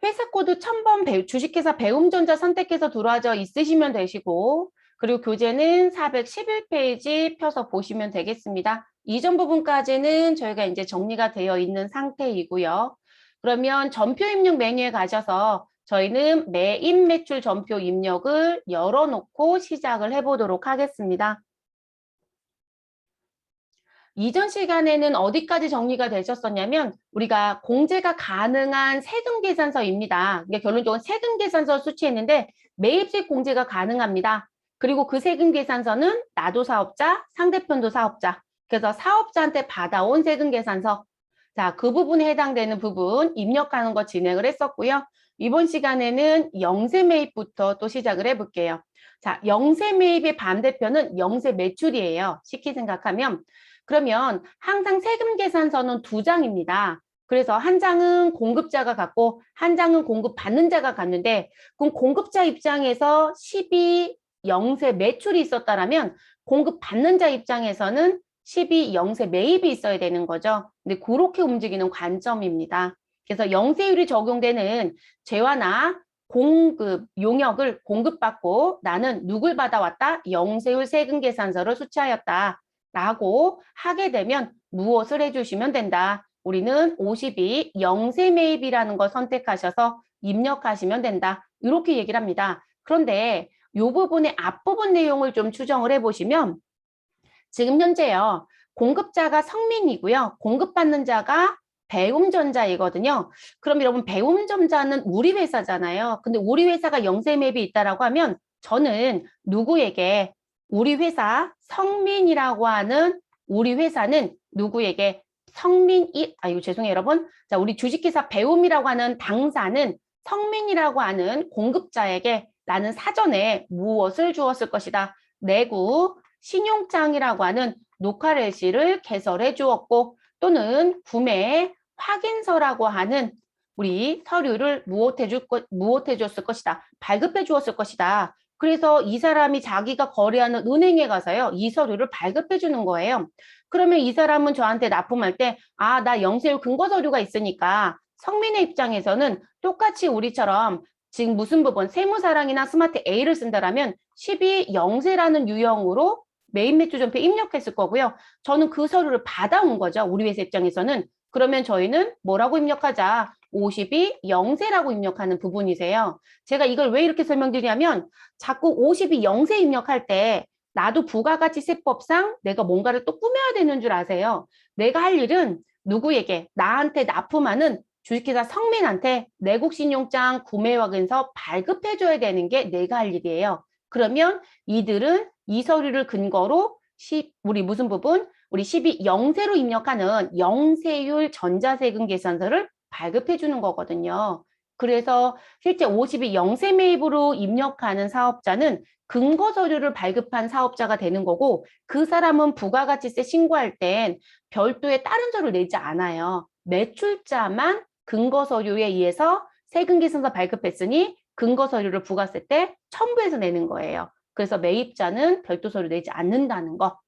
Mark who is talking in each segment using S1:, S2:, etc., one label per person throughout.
S1: 회사 코드 1000번 주식회사 배움전자 선택해서 들어와져 있으시면 되시고, 그리고 교재는 411페이지 펴서 보시면 되겠습니다. 이전 부분까지는 저희가 이제 정리가 되어 있는 상태이고요. 그러면 전표 입력 메뉴에 가셔서 저희는 매입 매출 전표 입력을 열어놓고 시작을 해보도록 하겠습니다. 이전 시간에는 어디까지 정리가 되셨었냐면 우리가 공제가 가능한 세금계산서입니다. 그러니까 결론적으로 세금계산서 수치했는데 매입식 공제가 가능합니다. 그리고 그 세금계산서는 나도 사업자, 상대편도 사업자. 그래서 사업자한테 받아온 세금계산서. 자, 그 부분에 해당되는 부분 입력하는 거 진행을 했었고요. 이번 시간에는 영세 매입부터 또 시작을 해볼게요. 자, 영세 매입의 반대편은 영세 매출이에요. 쉽게 생각하면 그러면 항상 세금 계산서는 2장입니다. 그래서 한 장은 공급자가 갖고 한 장은 공급받는 자가 갖는데 그럼 공급자 입장에서 12 영세 매출이 있었다라면 공급받는 자 입장에서는 12 영세 매입이 있어야 되는 거죠. 근데 그렇게 움직이는 관점입니다. 그래서 영세율이 적용되는 재화나 공급 용역을 공급받고 나는 누굴 받아왔다? 영세율 세금 계산서를 수취하였다. 라고 하게 되면 무엇을 해주시면 된다. 우리는 52 영세 매입이라는 걸 선택하셔서 입력하시면 된다. 이렇게 얘기를 합니다. 그런데 이 부분의 앞부분 내용을 좀 추정을 해보시면 지금 현재요. 공급자가 성민이고요. 공급받는 자가 배움전자이거든요. 그럼 여러분 배움전자는 우리 회사잖아요. 근데 우리 회사가 영세 매입이 있다라고 하면 저는 누구에게 우리 회사 성민이라고 하는 우리 회사는 누구에게 성민이 아이고 죄송해요 여러분. 자 우리 주식회사 배움이라고 하는 당사는 성민이라고 하는 공급자에게 나는 사전에 무엇을 주었을 것이다. 내구 신용장이라고 하는 녹화레시를 개설해 주었고 또는 구매 확인서라고 하는 우리 서류를 무엇해 줬을 것이다. 발급해 주었을 것이다. 그래서 이 사람이 자기가 거래하는 은행에 가서요. 이 서류를 발급해 주는 거예요. 그러면 이 사람은 저한테 납품할 때 아, 나 영세율 근거 서류가 있으니까 성민의 입장에서는 똑같이 우리처럼 지금 무슨 부분 세무사랑이나 스마트 A를 쓴다라면 12 영세라는 유형으로 매입 매출 전표에 입력했을 거고요. 저는 그 서류를 받아온 거죠. 우리 회사 입장에서는. 그러면 저희는 뭐라고 입력하자? 52 영세라고 입력하는 부분이세요. 제가 이걸 왜 이렇게 설명드리냐면 자꾸 52 영세 입력할 때 나도 부가가치세법상 내가 뭔가를 또 꾸며야 되는 줄 아세요. 내가 할 일은 누구에게 나한테 납품하는 주식회사 성민한테 내국신용장 구매확인서 발급해줘야 되는 게 내가 할 일이에요. 그러면 이들은 이 서류를 근거로 우리 무슨 부분? 우리 12 영세로 입력하는 영세율 전자세금 계산서를 발급해 주는 거거든요. 그래서 실제 52 영세 매입으로 입력하는 사업자는 근거 서류를 발급한 사업자가 되는 거고 그 사람은 부가가치세 신고할 땐 별도의 다른 서류를 내지 않아요. 매출자만 근거 서류에 의해서 세금 계산서 발급했으니 근거 서류를 부가세 때 첨부해서 내는 거예요. 그래서 매입자는 별도 서류 내지 않는다는 거.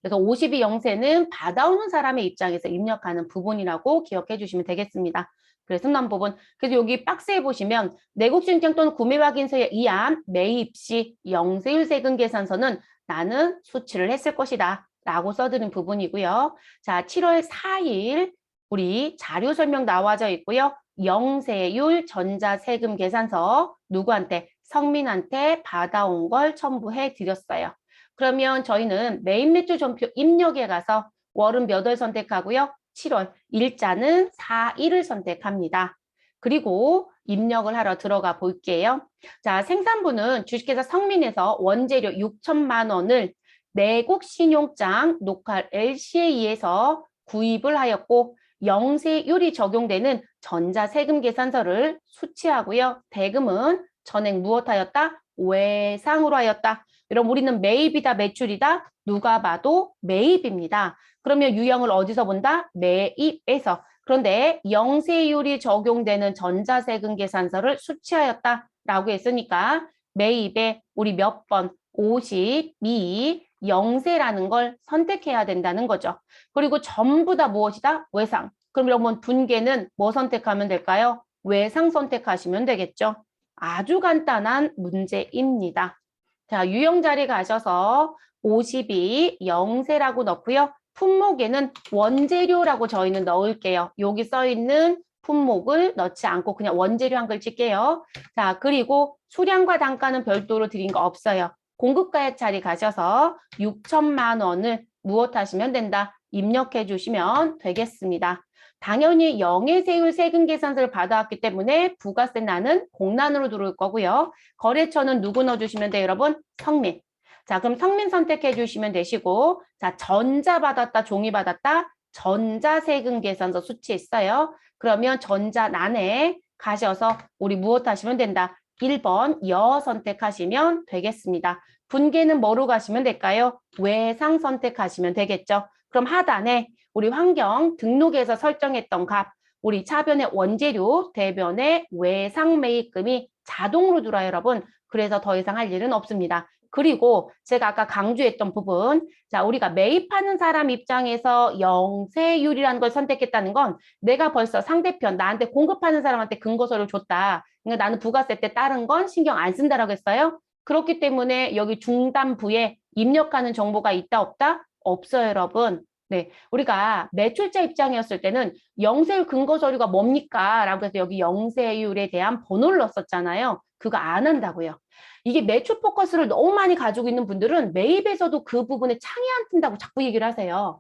S1: 그래서 52 영세는 받아오는 사람의 입장에서 입력하는 부분이라고 기억해 주시면 되겠습니다. 그래서 난 부분. 그래서 여기 박스에 보시면 내국신청 또는 구매확인서에 의한 매입 시 영세율 세금 계산서는 나는 수취를 했을 것이다. 라고 써드린 부분이고요. 자, 7월 4일 우리 자료 설명 나와져 있고요. 영세율 전자세금 계산서 누구한테? 성민한테 받아온 걸 첨부해 드렸어요. 그러면 저희는 매입 매출 전표 입력에 가서 월은 몇 월 선택하고요. 7월 일자는 4일을 선택합니다. 그리고 입력을 하러 들어가 볼게요. 자, 생산부는 주식회사 성민에서 원재료 6천만 원을 내국 신용장 녹화 LC에 의해서 구입을 하였고 영세율이 적용되는 전자세금 계산서를 수취하고요. 대금은 전액 무엇하였다? 외상으로 하였다. 여러분 우리는 매입이다 매출이다 누가 봐도 매입입니다. 그러면 유형을 어디서 본다? 매입에서. 그런데 영세율이 적용되는 전자세금 계산서를 수취하였다라고 했으니까 매입에 우리 몇 번? 52 영세라는 걸 선택해야 된다는 거죠. 그리고 전부 다 무엇이다? 외상. 그럼 여러분 분계는 뭐 선택하면 될까요? 외상 선택하시면 되겠죠. 아주 간단한 문제입니다. 자, 유형 자리 가셔서 52, 영세라고 넣고요. 품목에는 원재료라고 저희는 넣을게요. 여기 써 있는 품목을 넣지 않고 그냥 원재료 한글 칠게요. 자, 그리고 수량과 단가는 별도로 드린 거 없어요. 공급가액 자리 가셔서 6천만 원을 무엇 하시면 된다. 입력해 주시면 되겠습니다. 당연히 영해세율 세금 계산서를 받아왔기 때문에 부가세 나는 공란으로 들어올 거고요. 거래처는 누구 넣어주시면 돼요, 여러분? 성민. 자, 그럼 성민 선택해 주시면 되시고, 자, 전자 받았다, 종이 받았다, 전자세금 계산서 수치 있어요. 그러면 전자란에 가셔서 우리 무엇 하시면 된다? 1번 여 선택하시면 되겠습니다. 분계는 뭐로 가시면 될까요? 외상 선택하시면 되겠죠. 그럼 하단에 우리 환경 등록에서 설정했던 값, 우리 차변의 원재료, 대변의 외상 매입금이 자동으로 들어와요, 여러분. 그래서 더 이상 할 일은 없습니다. 그리고 제가 아까 강조했던 부분, 자, 우리가 매입하는 사람 입장에서 영세율이라는 걸 선택했다는 건 내가 벌써 상대편, 나한테 공급하는 사람한테 근거서를 줬다. 그러니까 나는 부가세 때 다른 건 신경 안 쓴다라고 했어요. 그렇기 때문에 여기 중단부에 입력하는 정보가 있다, 없다? 없어요, 여러분. 네, 우리가 매출자 입장이었을 때는 영세율 근거 서류가 뭡니까? 라고 해서 여기 영세율에 대한 번호를 넣었었잖아요. 그거 안 한다고요. 이게 매출 포커스를 너무 많이 가지고 있는 분들은 매입에서도 그 부분에 창이 안 튼다고 자꾸 얘기를 하세요.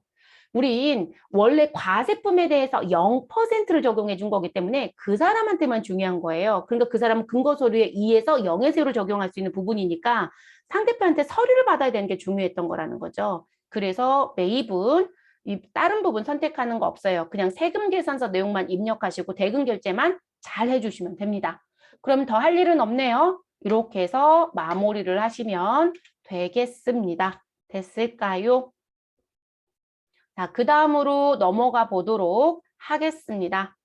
S1: 우린 원래 과세품에 대해서 0%를 적용해 준 거기 때문에 그 사람한테만 중요한 거예요. 그러니까 그 사람은 근거 서류에 의해서 영해세율을 적용할 수 있는 부분이니까 상대편한테 서류를 받아야 되는 게 중요했던 거라는 거죠. 그래서 매입은 이 다른 부분 선택하는 거 없어요. 그냥 세금 계산서 내용만 입력하시고 대금 결제만 잘 해주시면 됩니다. 그럼 더 할 일은 없네요. 이렇게 해서 마무리를 하시면 되겠습니다. 됐을까요? 자, 그 다음으로 넘어가 보도록 하겠습니다.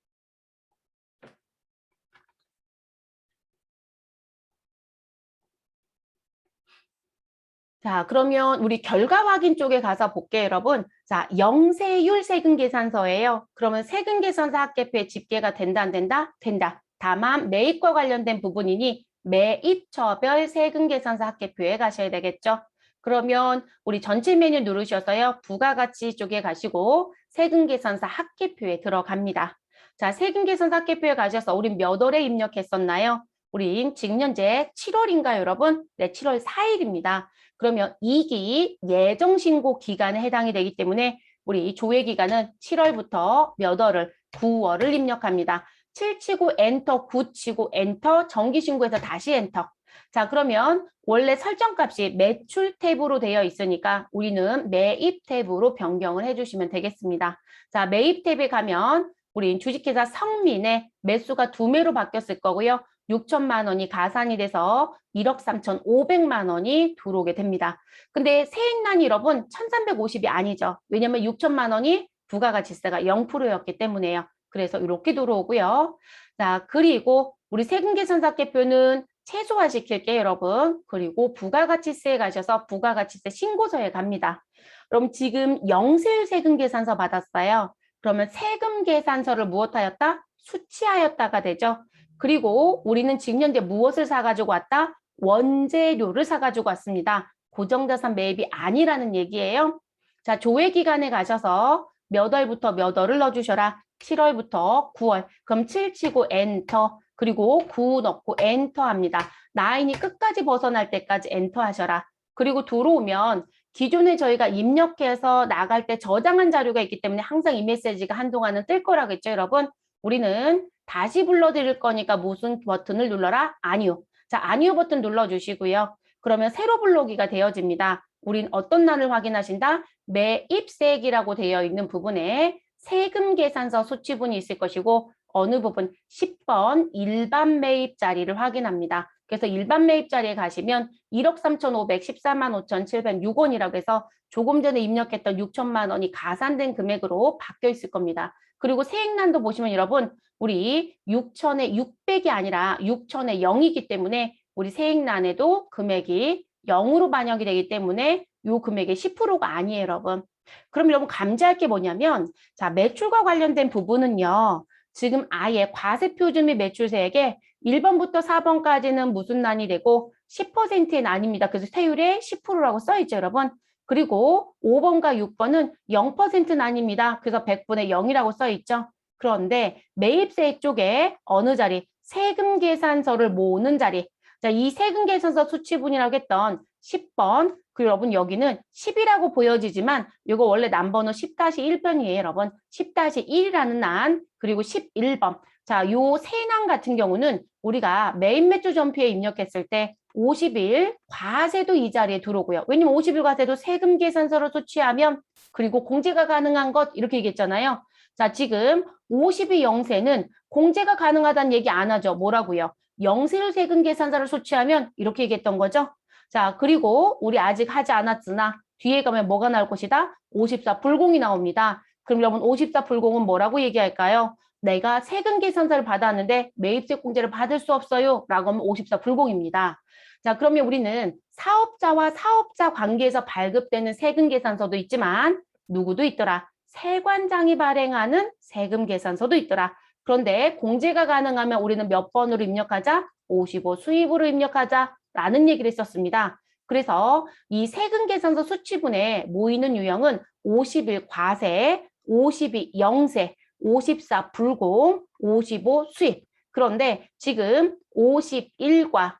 S1: 자, 그러면 우리 결과 확인 쪽에 가서 볼게요, 여러분. 자, 영세율 세금 계산서예요. 그러면 세금 계산서 합계표에 집계가 된다, 안 된다? 된다. 다만 매입과 관련된 부분이니 매입처별 세금 계산서 합계표에 가셔야 되겠죠. 그러면 우리 전체 메뉴 누르셔서요. 부가가치 쪽에 가시고 세금 계산서 합계표에 들어갑니다. 자, 세금 계산서 합계표에 가셔서 우리 몇 월에 입력했었나요? 우리 지금 현재 7월인가요, 여러분? 네, 7월 4일입니다. 그러면 2기 예정신고 기간에 해당이 되기 때문에 우리 조회 기간은 7월부터 몇 월을 9월을 입력합니다. 7 치고 엔터, 9 치고 엔터, 정기신고해서 다시 엔터. 자, 그러면 원래 설정값이 매출 탭으로 되어 있으니까 우리는 매입 탭으로 변경을 해주시면 되겠습니다. 자, 매입 탭에 가면 우리 주식회사 성민의 매수가 2매로 바뀌었을 거고요. 6천만 원이 가산이 돼서 1억 3,500만 원이 들어오게 됩니다. 근데 세액난이 여러분 1,350이 아니죠. 왜냐면 6천만 원이 부가가치세가 0%였기 때문에요. 그래서 이렇게 들어오고요. 자, 그리고 우리 세금계산서합계표는 최소화시킬게요, 여러분. 그리고 부가가치세에 가셔서 부가가치세 신고서에 갑니다. 그럼 지금 영세율 세금계산서 받았어요. 그러면 세금계산서를 무엇하였다? 수치하였다가 되죠. 그리고 우리는 지금 현재 무엇을 사가지고 왔다? 원재료를 사가지고 왔습니다. 고정자산 매입이 아니라는 얘기예요. 자, 조회 기간에 가셔서 몇 월부터 몇 월을 넣어주셔라. 7월부터 9월. 그럼 7 치고 엔터. 그리고 9 넣고 엔터 합니다. 라인이 끝까지 벗어날 때까지 엔터 하셔라. 그리고 들어오면 기존에 저희가 입력해서 나갈 때 저장한 자료가 있기 때문에 항상 이 메시지가 한동안은 뜰 거라겠죠, 여러분? 우리는 다시 불러드릴 거니까 무슨 버튼을 눌러라? 아니요. 자, 아니요 버튼 눌러주시고요. 그러면 새로 불러오기가 되어집니다. 우린 어떤 날을 확인하신다? 매입세액이라고 되어 있는 부분에 세금 계산서 수치분이 있을 것이고 어느 부분? 10번 일반 매입 자리를 확인합니다. 그래서 일반 매입 자리에 가시면 1억 3,514만 5,706원이라고 해서 조금 전에 입력했던 6천만 원이 가산된 금액으로 바뀌어 있을 겁니다. 그리고 세액난도 보시면 여러분 우리 6천에 600이 아니라 6천에 0이기 때문에 우리 세액난에도 금액이 0으로 반영이 되기 때문에 이 금액의 10%가 아니에요, 여러분. 그럼 여러분 감지할 게 뭐냐면 자, 매출과 관련된 부분은요. 지금 아예 과세표준 및 매출세액에 1번부터 4번까지는 무슨 난이 되고 10%의 난입니다. 그래서 세율에 10%라고 써있죠, 여러분. 그리고 5번과 6번은 0% 난입니다. 그래서 100분의 0이라고 써있죠. 그런데 매입세액 쪽에 어느 자리? 세금 계산서를 모으는 자리. 자, 이 세금 계산서 수치분이라고 했던 10번. 그 여러분 여기는 10이라고 보여지지만 이거 원래 난번호 10-1번이에요, 여러분. 10-1이라는 난 그리고 11번. 자, 요 세 난 같은 경우는 우리가 매입 매출 전표에 입력했을 때 50일 과세도 이 자리에 들어오고요. 왜냐면 50일 과세도 세금 계산서로 수취하면 그리고 공제가 가능한 것 이렇게 얘기했잖아요. 자, 지금 50일 영세는 공제가 가능하다는 얘기 안 하죠. 뭐라고요? 영세율 세금 계산서를 수취하면 이렇게 얘기했던 거죠. 자, 그리고 우리 아직 하지 않았으나 뒤에 가면 뭐가 나올 것이다? 54 불공이 나옵니다. 그럼 여러분 54 불공은 뭐라고 얘기할까요? 내가 세금 계산서를 받았는데 매입세 공제를 받을 수 없어요. 라고 하면 54 불공입니다. 자, 그러면 우리는 사업자와 사업자 관계에서 발급되는 세금 계산서도 있지만 누구도 있더라? 세관장이 발행하는 세금 계산서도 있더라. 그런데 공제가 가능하면 우리는 몇 번으로 입력하자? 55 수입으로 입력하자. 라는 얘기를 했었습니다. 그래서 이 세금 계산서 수치분에 모이는 유형은 50일 과세, 52 영세, 54 불공, 55 수입. 그런데 지금 51과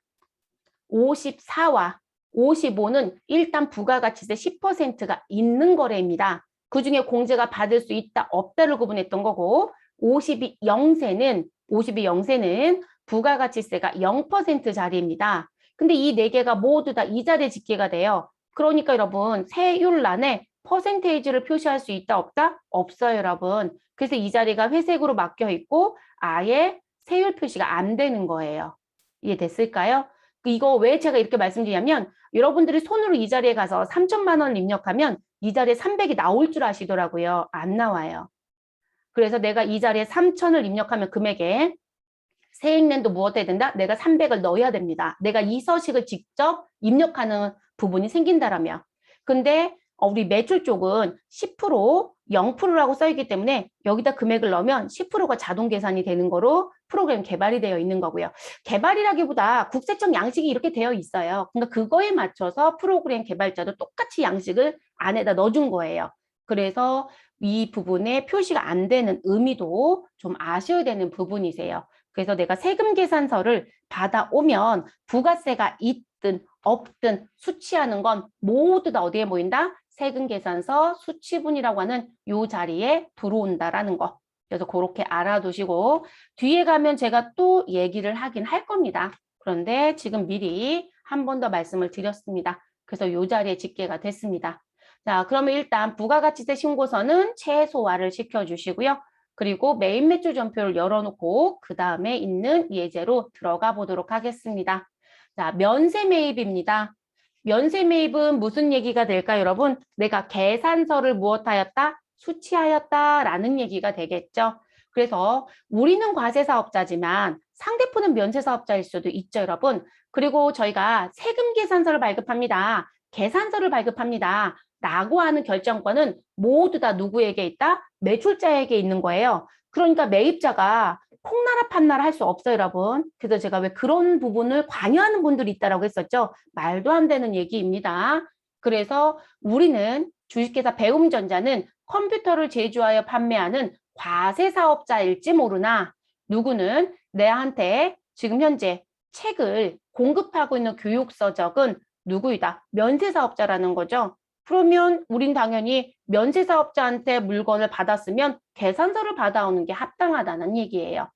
S1: 54와 55는 일단 부가가치세 10%가 있는 거래입니다. 그중에 공제가 받을 수 있다, 없다를 구분했던 거고 52 영세는 부가가치세가 0% 자리입니다. 근데 이 네 개가 모두 다 이 자리에 집계가 돼요. 그러니까 여러분 세율란에 퍼센테이지를 표시할 수 있다, 없다? 없어요, 여러분. 그래서 이 자리가 회색으로 막혀 있고 아예 세율 표시가 안 되는 거예요. 이해됐을까요? 이거 왜 제가 이렇게 말씀드리냐면 여러분들이 손으로 이 자리에 가서 3천만 원을 입력하면 이 자리에 300이 나올 줄 아시더라고요. 안 나와요. 그래서 내가 이 자리에 3천을 입력하면 금액에 세액낸도 무엇 해야 된다? 내가 300을 넣어야 됩니다. 내가 이 서식을 직접 입력하는 부분이 생긴다라면. 근데 우리 매출 쪽은 10%, 0%라고 써있기 때문에 여기다 금액을 넣으면 10%가 자동 계산이 되는 거로 프로그램 개발이 되어 있는 거고요. 개발이라기보다 국세청 양식이 이렇게 되어 있어요. 그러니까 그거에 맞춰서 프로그램 개발자도 똑같이 양식을 안에다 넣어준 거예요. 그래서 이 부분에 표시가 안 되는 의미도 좀 아셔야 되는 부분이세요. 그래서 내가 세금 계산서를 받아오면 부가세가 있든 없든 수취하는 건 모두 다 어디에 모인다? 세금 계산서 수취분이라고 하는 요 자리에 들어온다라는 거. 그래서 그렇게 알아두시고 뒤에 가면 제가 또 얘기를 하긴 할 겁니다. 그런데 지금 미리 한 번 더 말씀을 드렸습니다. 그래서 요 자리에 집계가 됐습니다. 자, 그러면 일단 부가가치세 신고서는 최소화를 시켜주시고요. 그리고 매입 매출 전표를 열어놓고 그 다음에 있는 예제로 들어가 보도록 하겠습니다. 자, 면세 매입입니다. 면세 매입은 무슨 얘기가 될까요, 여러분? 내가 계산서를 무엇하였다? 수취하였다라는 얘기가 되겠죠. 그래서 우리는 과세사업자지만 상대편은 면세사업자일 수도 있죠, 여러분. 그리고 저희가 세금 계산서를 발급합니다. 계산서를 발급합니다. 라고 하는 결정권은 모두 다 누구에게 있다? 매출자에게 있는 거예요. 그러니까 매입자가 폭나라 판나라 할 수 없어요, 여러분. 그래서 제가 왜 그런 부분을 관여하는 분들이 있다라고 했었죠. 말도 안 되는 얘기입니다. 그래서 우리는 주식회사 배움전자는 컴퓨터를 제조하여 판매하는 과세사업자일지 모르나 누구는 내한테 지금 현재 책을 공급하고 있는 교육서적은 누구이다? 면세사업자라는 거죠. 그러면 우린 당연히 면세사업자한테 물건을 받았으면 계산서를 받아오는 게 합당하다는 얘기예요.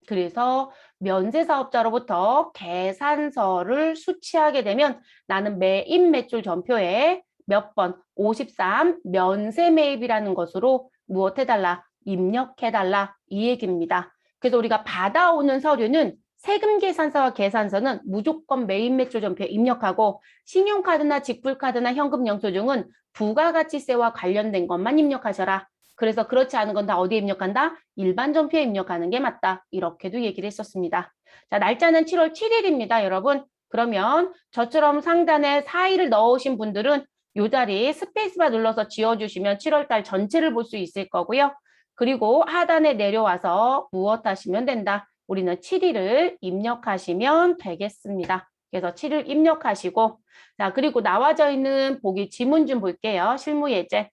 S1: 그래서 면세사업자로부터 계산서를 수취하게 되면 나는 매입 매출 전표에 몇 번? 53 면세 매입이라는 것으로 무엇 해달라? 입력해달라 이 얘기입니다. 그래서 우리가 받아오는 서류는 세금 계산서와 계산서는 무조건 매입 매출 전표에 입력하고 신용카드나 직불카드나 현금 영수증은 부가가치세와 관련된 것만 입력하셔라. 그래서 그렇지 않은 건 다 어디에 입력한다? 일반 전표에 입력하는 게 맞다. 이렇게도 얘기를 했었습니다. 자, 날짜는 7월 7일입니다, 여러분. 그러면 저처럼 상단에 4일을 넣으신 분들은 이 자리 스페이스바 눌러서 지워주시면 7월 달 전체를 볼 수 있을 거고요. 그리고 하단에 내려와서 무엇 하시면 된다. 우리는 7일을 입력하시면 되겠습니다. 그래서 7일 입력하시고, 자, 그리고 나와져 있는 보기 지문 좀 볼게요. 실무 예제.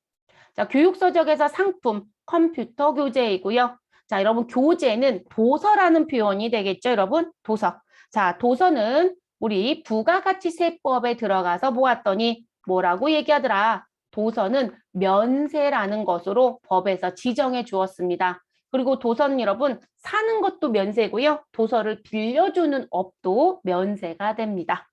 S1: 자, 교육서적에서 상품, 컴퓨터 교재이고요. 자, 여러분, 교재는 도서라는 표현이 되겠죠, 여러분? 도서. 자, 도서는 우리 부가가치세법에 들어가서 보았더니 뭐라고 얘기하더라? 도서는 면세라는 것으로 법에서 지정해 주었습니다. 그리고 도서는 여러분, 사는 것도 면세고요. 도서를 빌려주는 업도 면세가 됩니다.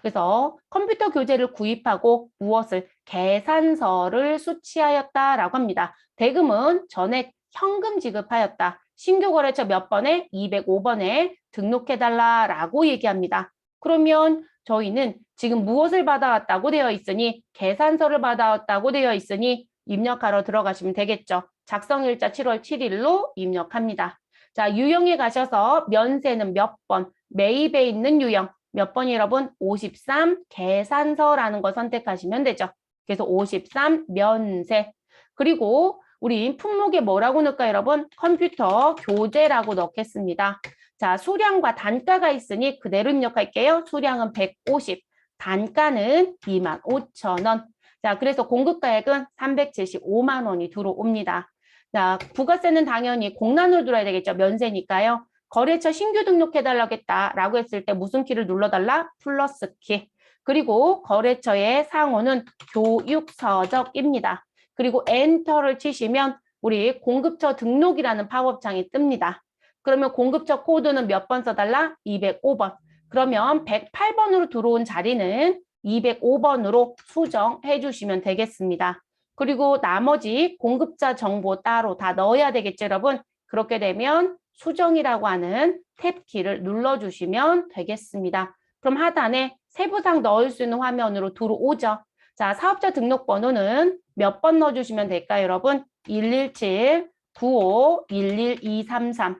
S1: 그래서 컴퓨터 교재를 구입하고 무엇을 계산서를 수취하였다라고 합니다. 대금은 전액 현금 지급하였다. 신규 거래처 몇 번에 205번에 등록해달라라고 얘기합니다. 그러면 저희는 지금 무엇을 받아왔다고 되어 있으니 계산서를 받아왔다고 되어 있으니 입력하러 들어가시면 되겠죠. 작성일자 7월 7일로 입력합니다. 자, 유형에 가셔서 면세는 몇 번, 매입에 있는 유형, 몇 번이 여러분? 53 계산서라는 거 선택하시면 되죠. 그래서 53 면세. 그리고 우리 품목에 뭐라고 넣을까요, 여러분? 컴퓨터 교재라고 넣겠습니다. 자, 수량과 단가가 있으니 그대로 입력할게요. 수량은 150, 단가는 25,000원. 자, 그래서 공급가액은 375만 원이 들어옵니다. 자, 부가세는 당연히 공란으로 들어야 되겠죠. 면세니까요. 거래처 신규 등록해달라겠다라고 했을 때 무슨 키를 눌러달라? 플러스 키. 그리고 거래처의 상호는 교육서적입니다. 그리고 엔터를 치시면 우리 공급처 등록이라는 팝업창이 뜹니다. 그러면 공급처 코드는 몇 번 써달라? 205번. 그러면 108번으로 들어온 자리는 205번으로 수정해 주시면 되겠습니다. 그리고 나머지 공급자 정보 따로 다 넣어야 되겠죠, 여러분? 그렇게 되면 수정이라고 하는 탭키를 눌러주시면 되겠습니다. 그럼 하단에 세부상 넣을 수 있는 화면으로 들어오죠. 자, 사업자 등록번호는 몇 번 넣어주시면 될까요, 여러분? 117 95 11233.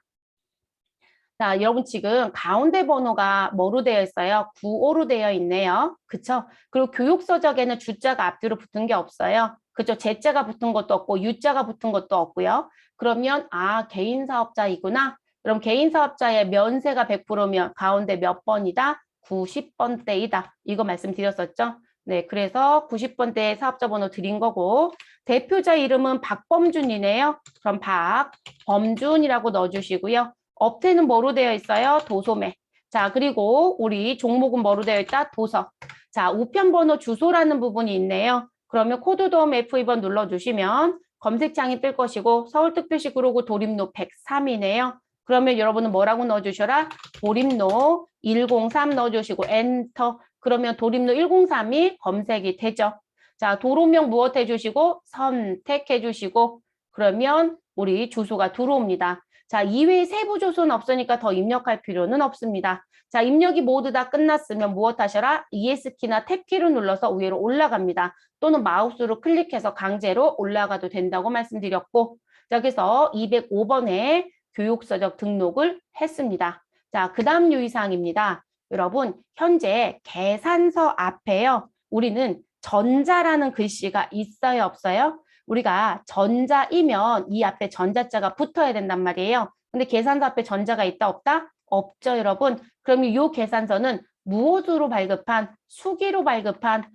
S1: 자, 여러분 지금 가운데 번호가 뭐로 되어 있어요? 95로 되어 있네요. 그쵸? 그리고 교육서적에는 주자가 앞뒤로 붙은 게 없어요. 그죠? 제자가 붙은 것도 없고 유자가 붙은 것도 없고요. 그러면 개인 사업자이구나. 그럼 개인 사업자의 면세가 100%면 가운데 몇 번이다? 90번대이다. 이거 말씀드렸었죠? 네, 그래서 90번대 사업자 번호 드린 거고 대표자 이름은 박범준이네요. 그럼 박범준이라고 넣어주시고요. 업태는 뭐로 되어 있어요? 도소매. 자, 그리고 우리 종목은 뭐로 되어 있다? 도서. 자, 우편번호 주소라는 부분이 있네요. 그러면 코드돔 F2번 눌러주시면 검색창이 뜰 것이고 서울특별시 구로구 도림로 103이네요. 그러면 여러분은 뭐라고 넣어주셔라? 도림로 103 넣어주시고 엔터. 그러면 도림로 103이 검색이 되죠. 자, 도로명 무엇 해주시고 선택해주시고 그러면 우리 주소가 들어옵니다. 자, 이외에 세부 주소는 없으니까 더 입력할 필요는 없습니다. 자, 입력이 모두 다 끝났으면 무엇 하셔라? ES키나 탭키를 눌러서 위로 올라갑니다. 또는 마우스로 클릭해서 강제로 올라가도 된다고 말씀드렸고 자, 그래서 205번에 교육서적 등록을 했습니다. 자, 그 다음 유의사항입니다. 여러분, 현재 계산서 앞에요. 우리는 전자라는 글씨가 있어요, 없어요? 우리가 전자이면 이 앞에 전자자가 붙어야 된단 말이에요. 근데 계산서 앞에 전자가 있다, 없다? 없죠, 여러분. 그럼 이 계산서는 무엇으로 발급한, 수기로 발급한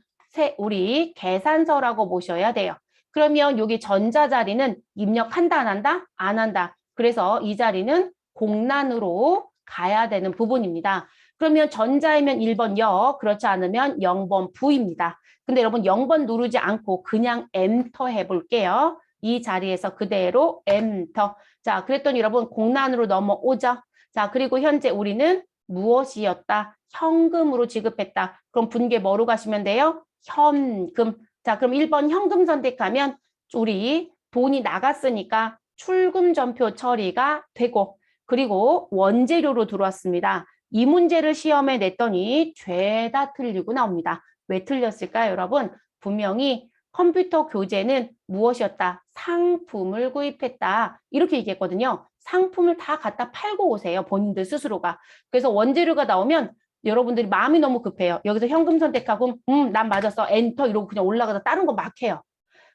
S1: 우리 계산서라고 보셔야 돼요. 그러면 여기 전자 자리는 입력한다, 안 한다? 안 한다. 그래서 이 자리는 공란으로 가야 되는 부분입니다. 그러면 전자이면 1번 여, 그렇지 않으면 0번 부입니다. 근데 여러분 0번 누르지 않고 그냥 엔터 해볼게요. 이 자리에서 그대로 엔터. 자, 그랬더니 여러분 공란으로 넘어오죠. 자, 그리고 현재 우리는 무엇이었다? 현금으로 지급했다. 그럼 분계 뭐로 가시면 돼요? 현금. 자, 그럼 1번 현금 선택하면 우리 돈이 나갔으니까 출금 전표 처리가 되고 그리고 원재료로 들어왔습니다. 이 문제를 시험에 냈더니 죄다 틀리고 나옵니다. 왜 틀렸을까요, 여러분? 분명히 컴퓨터 교재는 무엇이었다? 상품을 구입했다. 이렇게 얘기했거든요. 상품을 다 갖다 팔고 오세요. 본인들 스스로가. 그래서 원재료가 나오면 여러분들이 마음이 너무 급해요. 여기서 현금 선택하고 난 맞았어. 엔터 이러고 그냥 올라가서 다른 거 막 해요.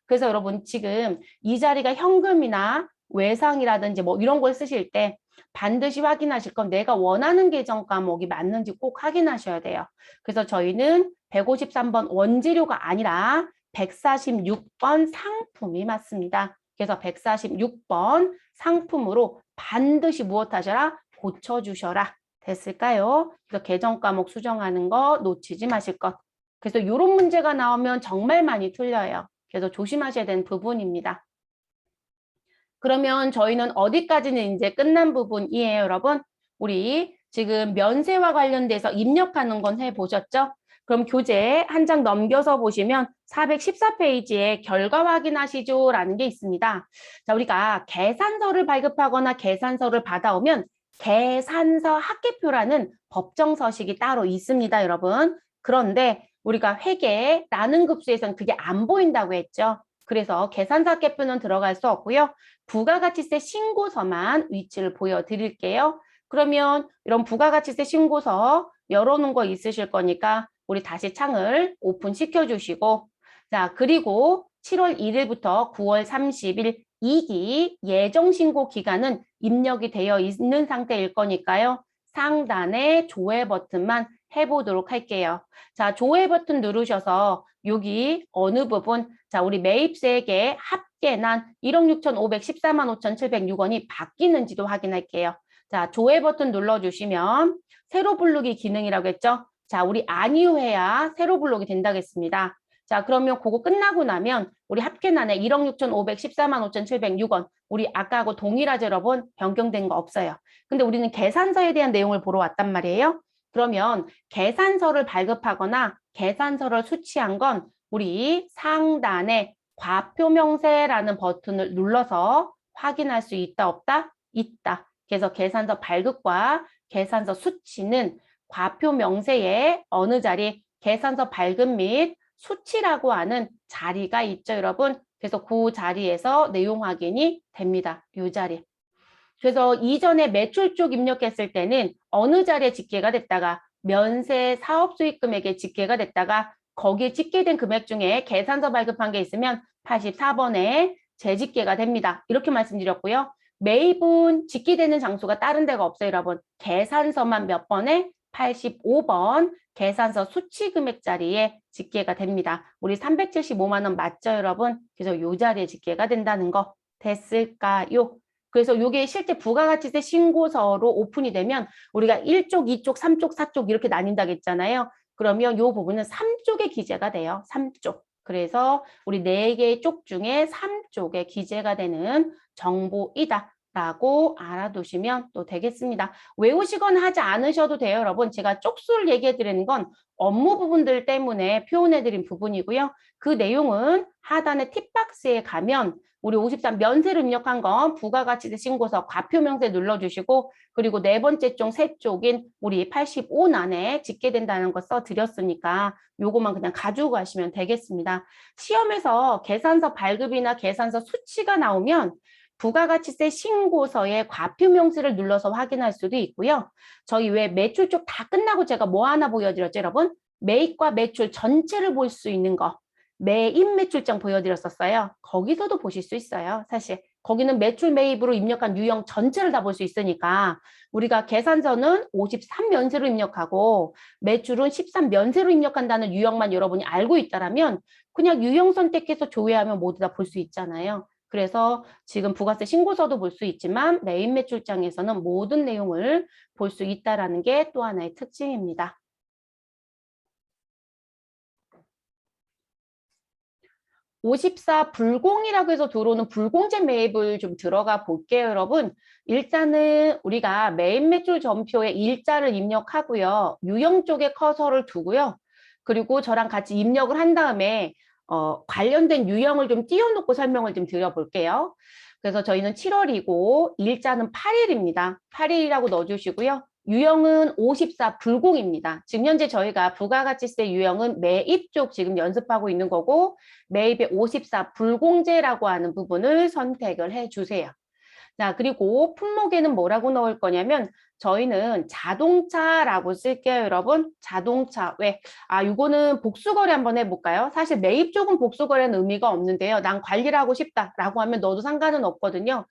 S1: 그래서 여러분 지금 이 자리가 현금이나 외상이라든지 뭐 이런 걸 쓰실 때 반드시 확인하실 건 내가 원하는 계정 과목이 맞는지 꼭 확인하셔야 돼요. 그래서 저희는 153번 원재료가 아니라 146번 상품이 맞습니다. 그래서 146번 상품으로 반드시 무엇하셔라? 고쳐주셔라. 됐을까요? 그래서 계정 과목 수정하는 거 놓치지 마실 것. 그래서 이런 문제가 나오면 정말 많이 틀려요. 그래서 조심하셔야 되는 부분입니다. 그러면 저희는 어디까지는 이제 끝난 부분이에요, 여러분? 우리 지금 면세와 관련돼서 입력하는 건 해보셨죠? 그럼 교재 한 장 넘겨서 보시면 414페이지에 결과 확인하시죠 라는 게 있습니다. 자, 우리가 계산서를 발급하거나 계산서를 받아오면 계산서 합계표라는 법정 서식이 따로 있습니다, 여러분. 그런데 우리가 회계 나는 급수에서는 그게 안 보인다고 했죠. 그래서 계산서 합계표는 들어갈 수 없고요. 부가가치세 신고서만 위치를 보여드릴게요. 그러면 이런 부가가치세 신고서 열어놓은 거 있으실 거니까 우리 다시 창을 오픈시켜 주시고, 자, 그리고 7월 1일부터 9월 30일 2기 예정신고 기간은 입력이 되어 있는 상태일 거니까요. 상단에 조회 버튼만 해보도록 할게요. 자, 조회 버튼 누르셔서 여기 어느 부분, 자, 우리 매입세액의 합계난 1억 6,514만 5,706원이 바뀌는지도 확인할게요. 자, 조회 버튼 눌러주시면 세로 부르기 기능이라고 했죠? 자, 우리 아니오해야 세로 부르기 된다겠습니다. 자, 그러면 그거 끝나고 나면 우리 합계난에 1억 6,514만 5,706원 우리 아까하고 동일하죠, 여러분? 변경된 거 없어요. 근데 우리는 계산서에 대한 내용을 보러 왔단 말이에요. 그러면 계산서를 발급하거나 계산서를 수취한 건 우리 상단에 과표명세라는 버튼을 눌러서 확인할 수 있다, 없다? 있다. 그래서 계산서 발급과 계산서 수취는 과표명세의 어느 자리, 계산서 발급 및 수치라고 하는 자리가 있죠, 여러분. 그래서 그 자리에서 내용 확인이 됩니다. 이 자리. 그래서 이전에 매출 쪽 입력했을 때는 어느 자리에 집계가 됐다가 면세 사업 수익 금액에 집계가 됐다가 거기에 집계된 금액 중에 계산서 발급한 게 있으면 84번에 재집계가 됩니다. 이렇게 말씀드렸고요. 매입은 집계되는 장소가 다른 데가 없어요, 여러분. 계산서만 몇 번에 85번 계산서 수치 금액 자리에 집계가 됩니다. 우리 375만 원 맞죠, 여러분? 그래서 요 자리에 집계가 된다는 거 됐을까요? 그래서 이게 실제 부가가치세 신고서로 오픈이 되면 우리가 1쪽, 2쪽, 3쪽, 4쪽 이렇게 나뉜다고 했잖아요. 그러면 이 부분은 3쪽에 기재가 돼요. 3쪽. 그래서 우리 4개의 쪽 중에 3쪽에 기재가 되는 정보이다. 라고 알아두시면 또 되겠습니다. 외우시거나 하지 않으셔도 돼요, 여러분. 제가 쪽수를 얘기해 드리는 건 업무 부분들 때문에 표현해 드린 부분이고요. 그 내용은 하단의 팁박스에 가면 우리 53 면세로 입력한 건 부가가치세 신고서 과표명세 눌러주시고 그리고 네 번째 쪽 세 쪽인 우리 85난에 집계된다는 거 써드렸으니까 요거만 그냥 가지고 가시면 되겠습니다. 시험에서 계산서 발급이나 계산서 수치가 나오면 부가가치세 신고서의 과표명세를 눌러서 확인할 수도 있고요. 저희 왜 매출 쪽 다 끝나고 제가 뭐 하나 보여드렸죠, 여러분? 매입과 매출 전체를 볼 수 있는 거. 매입 매출장 보여드렸었어요. 거기서도 보실 수 있어요. 사실 거기는 매출 매입으로 입력한 유형 전체를 다 볼 수 있으니까 우리가 계산서는 53면세로 입력하고 매출은 13면세로 입력한다는 유형만 여러분이 알고 있다라면 그냥 유형 선택해서 조회하면 모두 다 볼 수 있잖아요. 그래서 지금 부가세 신고서도 볼 수 있지만 매입 매출장에서는 모든 내용을 볼 수 있다는 게 또 하나의 특징입니다. 54 불공이라고 해서 들어오는 불공제 매입을 좀 들어가 볼게요, 여러분. 일단은 우리가 매입 매출 전표에 일자를 입력하고요. 유형 쪽에 커서를 두고요. 그리고 저랑 같이 입력을 한 다음에 관련된 유형을 좀 띄워놓고 설명을 좀 드려볼게요. 그래서 저희는 7월이고 일자는 8일입니다. 8일이라고 넣어주시고요. 유형은 54 불공입니다. 지금 현재 저희가 부가가치세 유형은 매입 쪽 지금 연습하고 있는 거고 매입의 54 불공제라고 하는 부분을 선택을 해주세요. 자, 그리고 품목에는 뭐라고 넣을 거냐면 저희는 자동차라고 쓸게요, 여러분. 자동차. 왜? 아, 이거는 복수거래 한번 해볼까요? 사실 매입 쪽은 복수거래는 의미가 없는데요. 난 관리를 하고 싶다라고 하면 넣어도 상관은 없거든요.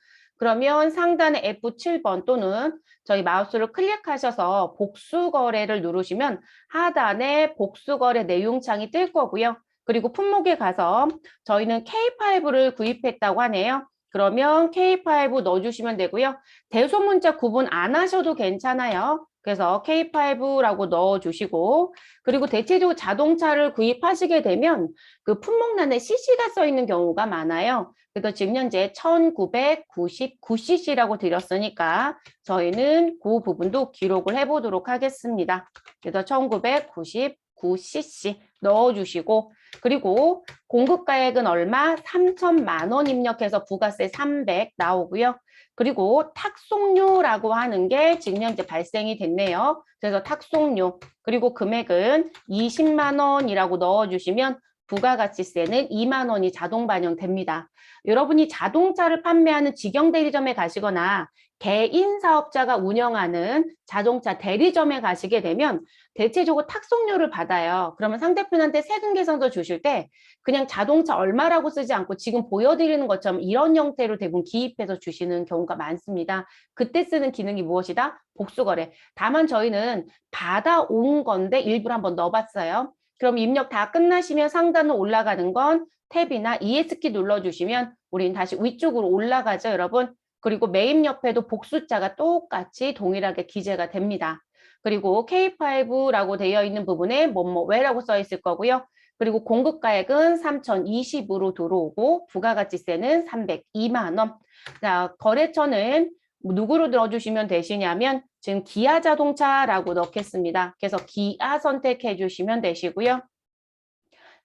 S1: 그러면 상단의 F7번 또는 저희 마우스를 클릭하셔서 복수거래를 누르시면 하단에 복수거래 내용창이 뜰 거고요. 그리고 품목에 가서 저희는 K5를 구입했다고 하네요. 그러면 K5 넣어주시면 되고요. 대소문자 구분 안 하셔도 괜찮아요. 그래서 K5라고 넣어주시고 그리고 대체적으로 자동차를 구입하시게 되면 그 품목란에 CC가 써 있는 경우가 많아요. 그래서 지금 현재 1999cc라고 드렸으니까 저희는 그 부분도 기록을 해보도록 하겠습니다. 그래서 1999cc 넣어주시고 그리고 공급가액은 얼마? 3천만 원 입력해서 부가세 300 나오고요. 그리고 탁송료라고 하는 게 지금 현재 발생이 됐네요. 그래서 탁송료 그리고 금액은 20만 원이라고 넣어주시면 부가가치세는 2만 원이 자동 반영됩니다. 여러분이 자동차를 판매하는 직영 대리점에 가시거나 개인 사업자가 운영하는 자동차 대리점에 가시게 되면 대체적으로 탁송료를 받아요. 그러면 상대편한테 세금 계산서 주실 때 그냥 자동차 얼마라고 쓰지 않고 지금 보여드리는 것처럼 이런 형태로 대부분 기입해서 주시는 경우가 많습니다. 그때 쓰는 기능이 무엇이다? 복수거래. 다만 저희는 받아온 건데 일부러 한번 넣어봤어요. 그럼 입력 다 끝나시면 상단으로 올라가는 건 탭이나 ES키 눌러주시면 우린 다시 위쪽으로 올라가죠, 여러분. 그리고 매입 옆에도 복수자가 똑같이 동일하게 기재가 됩니다. 그리고 K5라고 되어 있는 부분에 왜라고 써 있을 거고요. 그리고 공급가액은 3,020으로 들어오고 부가가치세는 302만 원. 자, 거래처는 누구로 넣어주시면 되시냐면 지금 기아자동차라고 넣겠습니다. 그래서 기아 선택해 주시면 되시고요.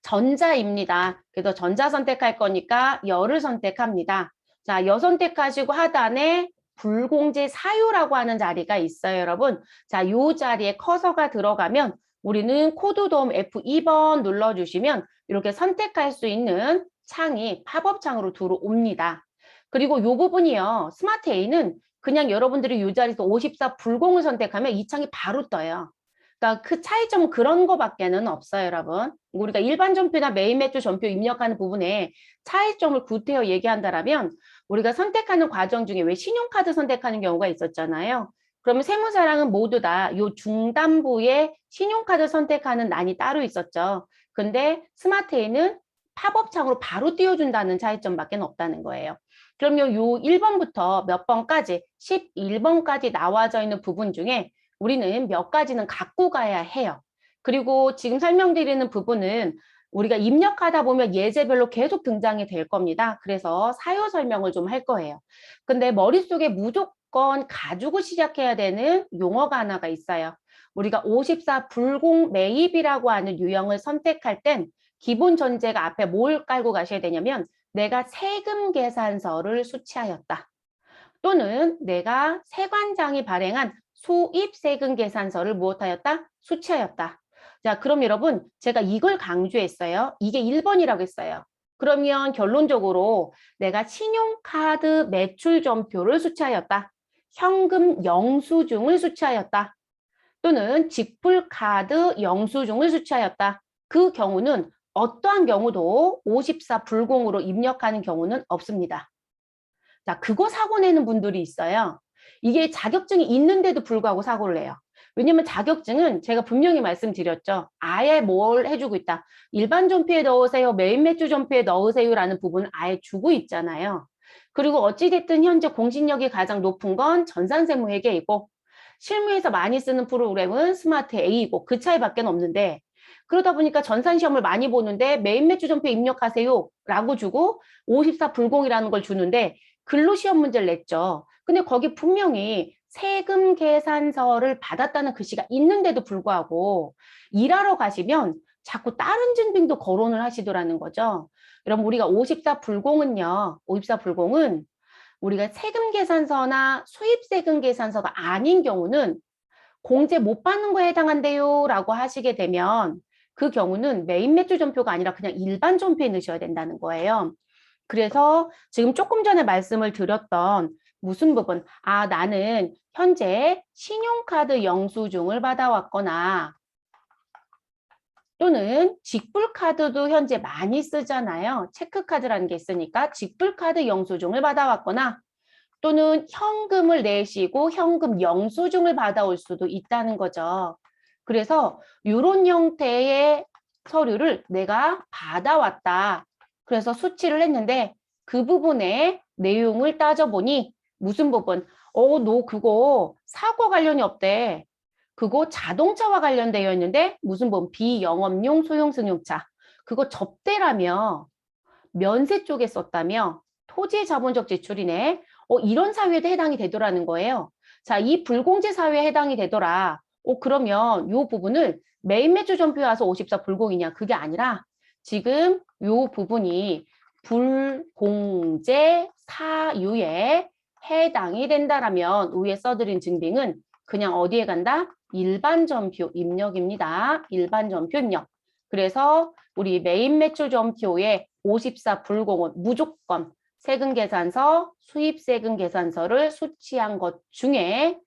S1: 전자입니다. 그래서 전자 선택할 거니까 여를 선택합니다. 자, 여 선택하시고 하단에 불공제 사유라고 하는 자리가 있어요, 여러분. 자, 이 자리에 커서가 들어가면 우리는 코드 도움 F2번 눌러주시면 이렇게 선택할 수 있는 창이 팝업 창으로 들어옵니다. 그리고 이 부분이요. 스마트 A는 그냥 여러분들이 이 자리에서 54 불공을 선택하면 이 창이 바로 떠요. 그러니까 그 차이점은 그런 거밖에는 없어요, 여러분. 우리가 일반 전표나 메인 매출 전표 입력하는 부분에 차이점을 구태여 얘기한다라면 우리가 선택하는 과정 중에 왜 신용카드 선택하는 경우가 있었잖아요. 그러면 세무사랑은 모두 다 요 중단부에 신용카드 선택하는 난이 따로 있었죠. 근데 스마트에는 팝업창으로 바로 띄워준다는 차이점밖에 없다는 거예요. 그러면 요 1번부터 몇 번까지 11번까지 나와져 있는 부분 중에 우리는 몇 가지는 갖고 가야 해요. 그리고 지금 설명드리는 부분은 우리가 입력하다 보면 예제별로 계속 등장이 될 겁니다. 그래서 사유 설명을 좀 할 거예요. 근데 머릿속에 무조건 가지고 시작해야 되는 용어가 하나가 있어요. 우리가 54 불공 매입이라고 하는 유형을 선택할 땐 기본 전제가 앞에 뭘 깔고 가셔야 되냐면 내가 세금 계산서를 수취하였다. 또는 내가 세관장이 발행한 소입세금 계산서를 무엇하였다? 수취하였다. 자, 그럼 여러분 제가 이걸 강조했어요. 이게 1번이라고 했어요. 그러면 결론적으로 내가 신용카드 매출 전표를 수취하였다. 현금 영수증을 수취하였다. 또는 직불카드 영수증을 수취하였다. 그 경우는 어떠한 경우도 54 불공으로 입력하는 경우는 없습니다. 자, 그거 사고 내는 분들이 있어요. 이게 자격증이 있는데도 불구하고 사고를 내요. 왜냐면 자격증은 제가 분명히 말씀드렸죠. 아예 뭘 해주고 있다. 일반 존피에 넣으세요. 메인 매출 존피에 넣으세요라는 부분을 아예 주고 있잖아요. 그리고 어찌됐든 현재 공신력이 가장 높은 건 전산세무회계이고 실무에서 많이 쓰는 프로그램은 스마트 A이고 그 차이밖에 없는데 그러다 보니까 전산시험을 많이 보는데 메인 매출 존피에 입력하세요 라고 주고 54 불공이라는 걸 주는데 근로시험 문제를 냈죠. 근데 거기 분명히 세금 계산서를 받았다는 글씨가 있는데도 불구하고 일하러 가시면 자꾸 다른 증빙도 거론을 하시더라는 거죠. 여러분 우리가 54 불공은요. 54 불공은 우리가 세금 계산서나 수입세금 계산서가 아닌 경우는 공제 못 받는 거에 해당한대요 라고 하시게 되면 그 경우는 메인 매출 전표가 아니라 그냥 일반 전표에 넣으셔야 된다는 거예요. 그래서 지금 조금 전에 말씀을 드렸던 무슨 부분? 아, 나는 현재 신용카드 영수증을 받아왔거나 또는 직불카드도 현재 많이 쓰잖아요. 체크카드라는 게 있으니까 직불카드 영수증을 받아왔거나 또는 현금을 내시고 현금 영수증을 받아올 수도 있다는 거죠. 그래서 이런 형태의 서류를 내가 받아왔다. 그래서 수치를 했는데 그 부분의 내용을 따져보니 무슨 부분? 너 그거 사고 관련이 없대. 그거 자동차와 관련되어 있는데 무슨 부분? 비영업용 소형 승용차. 그거 접대라며 면세 쪽에 썼다며 토지 자본적 지출이네. 이런 사유에도 해당이 되더라는 거예요. 자, 이 불공제 사유에 해당이 되더라. 그러면 요 부분을 매입 매출 전표에 와서 54 불공이냐? 그게 아니라 지금 요 부분이 불공제 사유에 해당이 된다라면 위에 써드린 증빙은 그냥 어디에 간다? 일반 전표 입력입니다. 일반 전표 입력. 그래서 우리 매입 매출 전표에 54 불공은 무조건 세금계산서, 수입세금계산서를 수취한 것 중에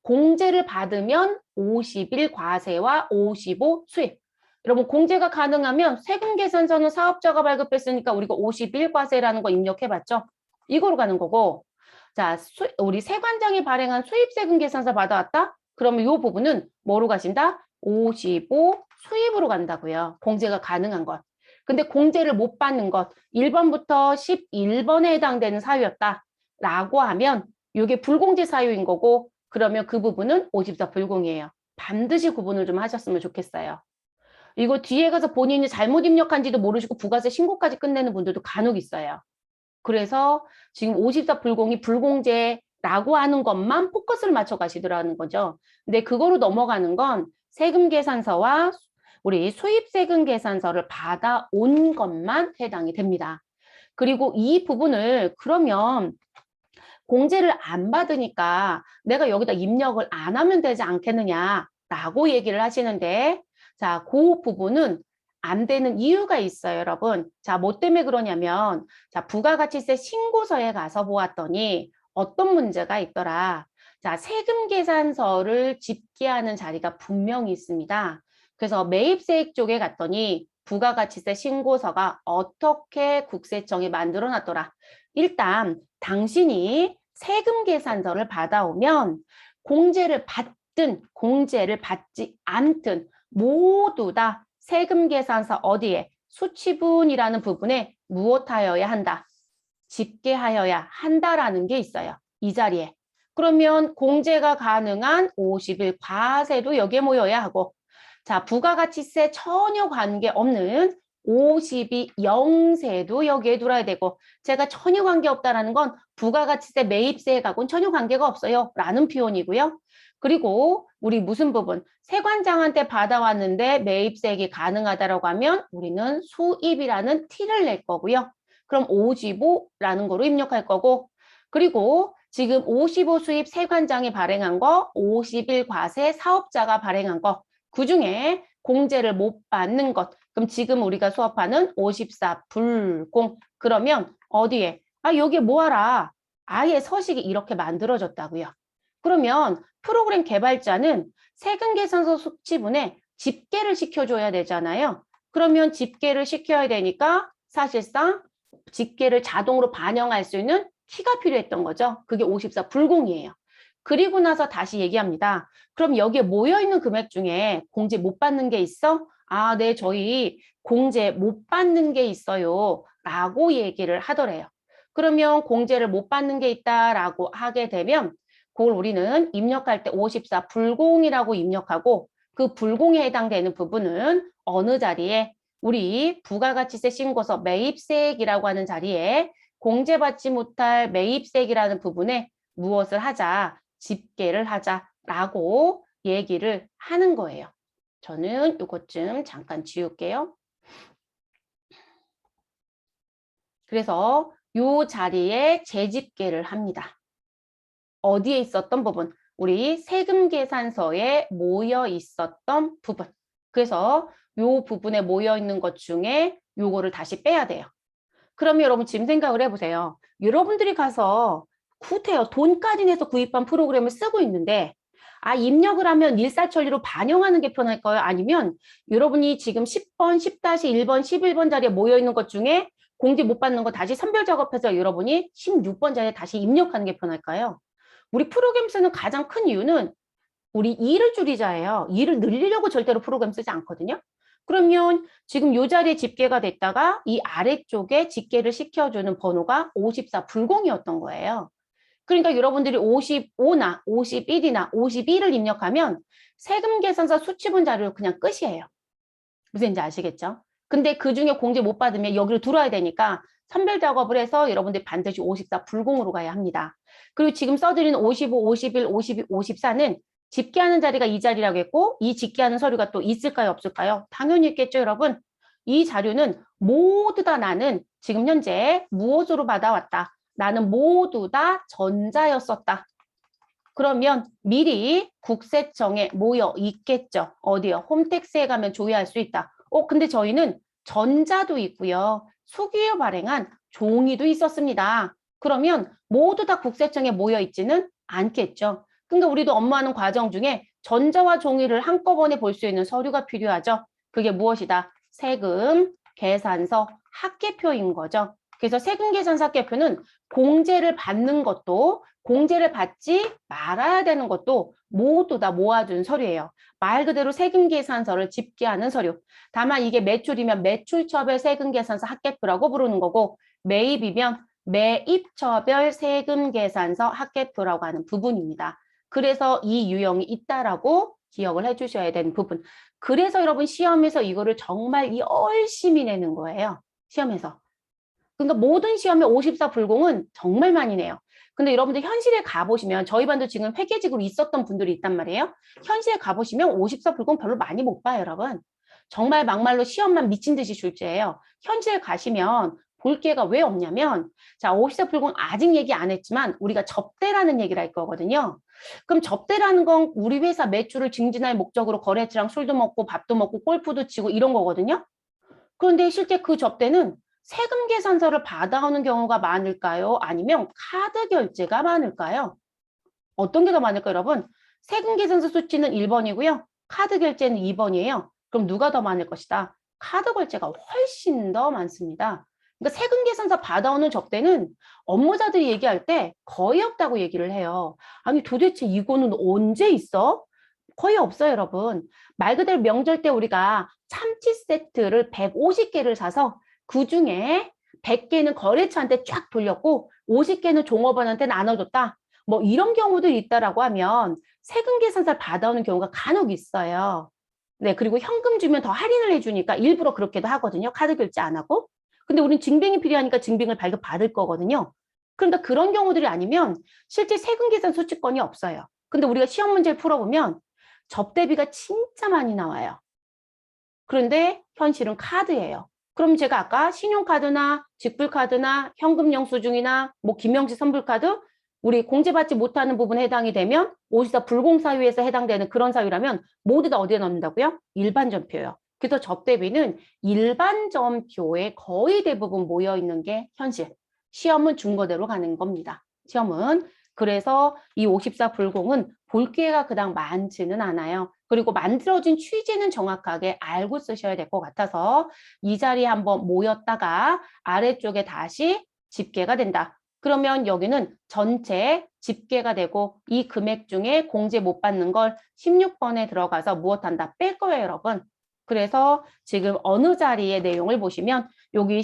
S1: 공제를 받으면 50일 과세와 55 수입. 여러분 공제가 가능하면 세금계산서는 사업자가 발급했으니까 우리가 50일 과세라는 거 입력해봤죠? 이거로 가는 거고 자, 우리 세관장이 발행한 수입세금계산서 받아왔다? 그러면 이 부분은 뭐로 가신다? 55 수입으로 간다고요. 공제가 가능한 것. 근데 공제를 못 받는 것 1번부터 11번에 해당되는 사유였다 라고 하면 이게 불공제 사유인 거고 그러면 그 부분은 54 불공이에요. 반드시 구분을 좀 하셨으면 좋겠어요. 이거 뒤에 가서 본인이 잘못 입력한지도 모르시고 부가세 신고까지 끝내는 분들도 간혹 있어요. 그래서 지금 54 불공이 불공제라고 하는 것만 포커스를 맞춰 가시더라는 거죠. 근데 그거로 넘어가는 건 세금계산서와 우리 수입세금계산서를 받아온 것만 해당이 됩니다. 그리고 이 부분을 그러면 공제를 안 받으니까 내가 여기다 입력을 안 하면 되지 않겠느냐라고 얘기를 하시는데 자, 그 부분은 안 되는 이유가 있어요, 여러분. 자, 뭐 때문에 그러냐면 자, 부가가치세 신고서에 가서 보았더니 어떤 문제가 있더라. 자, 세금계산서를 집계하는 자리가 분명히 있습니다. 그래서 매입세액 쪽에 갔더니 부가가치세 신고서가 어떻게 국세청이 만들어 놨더라. 일단 당신이 세금계산서를 받아오면 공제를 받든 공제를 받지 않든 모두 다 세금계산서 어디에 수취분이라는 부분에 무엇하여야 한다? 집계하여야 한다라는 게 있어요. 이 자리에. 그러면 공제가 가능한 50일 과세도 여기에 모여야 하고 자, 부가가치세 전혀 관계없는 52 영세도 여기에 들어야 되고 제가 전혀 관계없다라는 건 부가가치세 매입세액하고는 전혀 관계가 없어요 라는 표현이고요. 그리고 우리 무슨 부분? 세관장한테 받아왔는데 매입세액이 가능하다라고 하면 우리는 수입이라는 T를 낼 거고요. 그럼 55라는 거로 입력할 거고 그리고 지금 55 수입 세관장이 발행한 거 51 과세 사업자가 발행한 거 그중에 공제를 못 받는 것. 그럼 지금 우리가 수업하는 54 불공. 그러면 어디에? 여기에 뭐하라. 아예 서식이 이렇게 만들어졌다고요. 그러면 프로그램 개발자는 세금계산서 수치분에 집계를 시켜줘야 되잖아요. 그러면 집계를 시켜야 되니까 사실상 집계를 자동으로 반영할 수 있는 키가 필요했던 거죠. 그게 54 불공이에요. 그리고 나서 다시 얘기합니다. 그럼 여기에 모여있는 금액 중에 공제 못 받는 게 있어? 네, 저희 공제 못 받는 게 있어요. 라고 얘기를 하더래요. 그러면 공제를 못 받는 게 있다라고 하게 되면 그걸 우리는 입력할 때 54 불공이라고 입력하고 그 불공에 해당되는 부분은 어느 자리에 우리 부가가치세 신고서 매입세액이라고 하는 자리에 공제받지 못할 매입세액이라는 부분에 무엇을 하자, 집계를 하자라고 얘기를 하는 거예요. 저는 이것 좀 잠깐 지울게요. 그래서 이 자리에 재집계를 합니다. 어디에 있었던 부분? 우리 세금계산서에 모여 있었던 부분. 그래서 이 부분에 모여 있는 것 중에 요거를 다시 빼야 돼요. 그러면 여러분 지금 생각을 해보세요. 여러분들이 가서 구태여 돈까지 내서 구입한 프로그램을 쓰고 있는데 입력을 하면 일사천리로 반영하는 게 편할까요? 아니면 여러분이 지금 10번, 10-1번, 11번 자리에 모여 있는 것 중에 공제 못 받는 거 다시 선별 작업해서 여러분이 16번 자리에 다시 입력하는 게 편할까요? 우리 프로그램 쓰는 가장 큰 이유는 우리 일을 줄이자예요. 일을 늘리려고 절대로 프로그램 쓰지 않거든요. 그러면 지금 이 자리에 집계가 됐다가 이 아래쪽에 집계를 시켜주는 번호가 54 불공이었던 거예요. 그러니까 여러분들이 55나 51이나 52를 입력하면 세금 계산서 수치본 자료를 그냥 끝이에요. 무슨 얘기인지 아시겠죠? 근데 그중에 공제 못 받으면 여기를 들어야 되니까 선별 작업을 해서 여러분들이 반드시 54 불공으로 가야 합니다. 그리고 지금 써드리는 55, 51, 52, 54는 집계하는 자리가 이 자리라고 했고 이 집계하는 서류가 또 있을까요? 없을까요? 당연히 있겠죠, 여러분. 이 자료는 모두 다 나는 지금 현재 무엇으로 받아왔다. 나는 모두 다 전자였었다. 그러면 미리 국세청에 모여 있겠죠. 어디요? 홈택스에 가면 조회할 수 있다. 근데 저희는 전자도 있고요. 수기로 발행한 종이도 있었습니다. 그러면 모두 다 국세청에 모여 있지는 않겠죠. 그러니까 우리도 업무하는 과정 중에 전자와 종이를 한꺼번에 볼 수 있는 서류가 필요하죠. 그게 무엇이다? 세금 계산서 합계표인 거죠. 그래서 세금 계산서 합계표는 공제를 받는 것도 공제를 받지 말아야 되는 것도 모두 다 모아준 서류예요. 말 그대로 세금 계산서를 집계하는 서류. 다만 이게 매출이면 매출처별 세금 계산서 합계표라고 부르는 거고 매입이면 매입처별 세금 계산서 합계표라고 하는 부분입니다. 그래서 이 유형이 있다라고 기억을 해주셔야 되는 부분. 그래서 여러분 시험에서 이거를 정말 열심히 내는 거예요. 시험에서. 그러니까 모든 시험에 54 불공은 정말 많이 내요. 근데 여러분들 현실에 가보시면 저희 반도 지금 회계직으로 있었던 분들이 있단 말이에요. 현실에 가보시면 54 불공 별로 많이 못 봐요, 여러분. 정말 막말로 시험만 미친 듯이 출제해요. 현실에 가시면 볼 기회가 왜 없냐면 자, 54 불공 아직 얘기 안 했지만 우리가 접대라는 얘기를 할 거거든요. 그럼 접대라는 건 우리 회사 매출을 증진할 목적으로 거래처랑 술도 먹고 밥도 먹고 골프도 치고 이런 거거든요. 그런데 실제 그 접대는 세금 계산서를 받아오는 경우가 많을까요? 아니면 카드 결제가 많을까요? 어떤 게 더 많을까요, 여러분? 세금 계산서 수치는 1번이고요. 카드 결제는 2번이에요. 그럼 누가 더 많을 것이다? 카드 결제가 훨씬 더 많습니다. 그러니까 세금 계산서 받아오는 접대는 업무자들이 얘기할 때 거의 없다고 얘기를 해요. 아니 도대체 이거는 언제 있어? 거의 없어요, 여러분. 말 그대로 명절 때 우리가 참치 세트를 150개를 사서 그중에 100개는 거래처한테 쫙 돌렸고 50개는 종업원한테 나눠줬다. 뭐 이런 경우들이 있다라고 하면 세금 계산서를 받아오는 경우가 간혹 있어요. 네, 그리고 현금 주면 더 할인을 해주니까 일부러 그렇게도 하거든요. 카드 결제 안 하고. 근데 우린 증빙이 필요하니까 증빙을 발급받을 거거든요. 그러니까 그런 경우들이 아니면 실제 세금 계산 수취권이 없어요. 근데 우리가 시험 문제를 풀어보면 접대비가 진짜 많이 나와요. 그런데 현실은 카드예요. 그럼 제가 아까 신용카드나 직불카드나 현금 영수증이나 뭐 김영시 선불카드 우리 공제받지 못하는 부분에 해당이 되면 54 불공사유에서 해당되는 그런 사유라면 모두 다 어디에 넣는다고요? 일반전표요. 그래서 접대비는 일반전표에 거의 대부분 모여있는 게 현실. 시험은 준거대로 가는 겁니다. 시험은. 그래서 이 54 불공은 볼 기회가 그닥 많지는 않아요. 그리고 만들어진 취지는 정확하게 알고 쓰셔야 될 것 같아서 이 자리에 한번 모였다가 아래쪽에 다시 집계가 된다. 그러면 여기는 전체 집계가 되고 이 금액 중에 공제 못 받는 걸 16번에 들어가서 무엇한다? 뺄 거예요, 여러분. 그래서 지금 어느 자리의 내용을 보시면 여기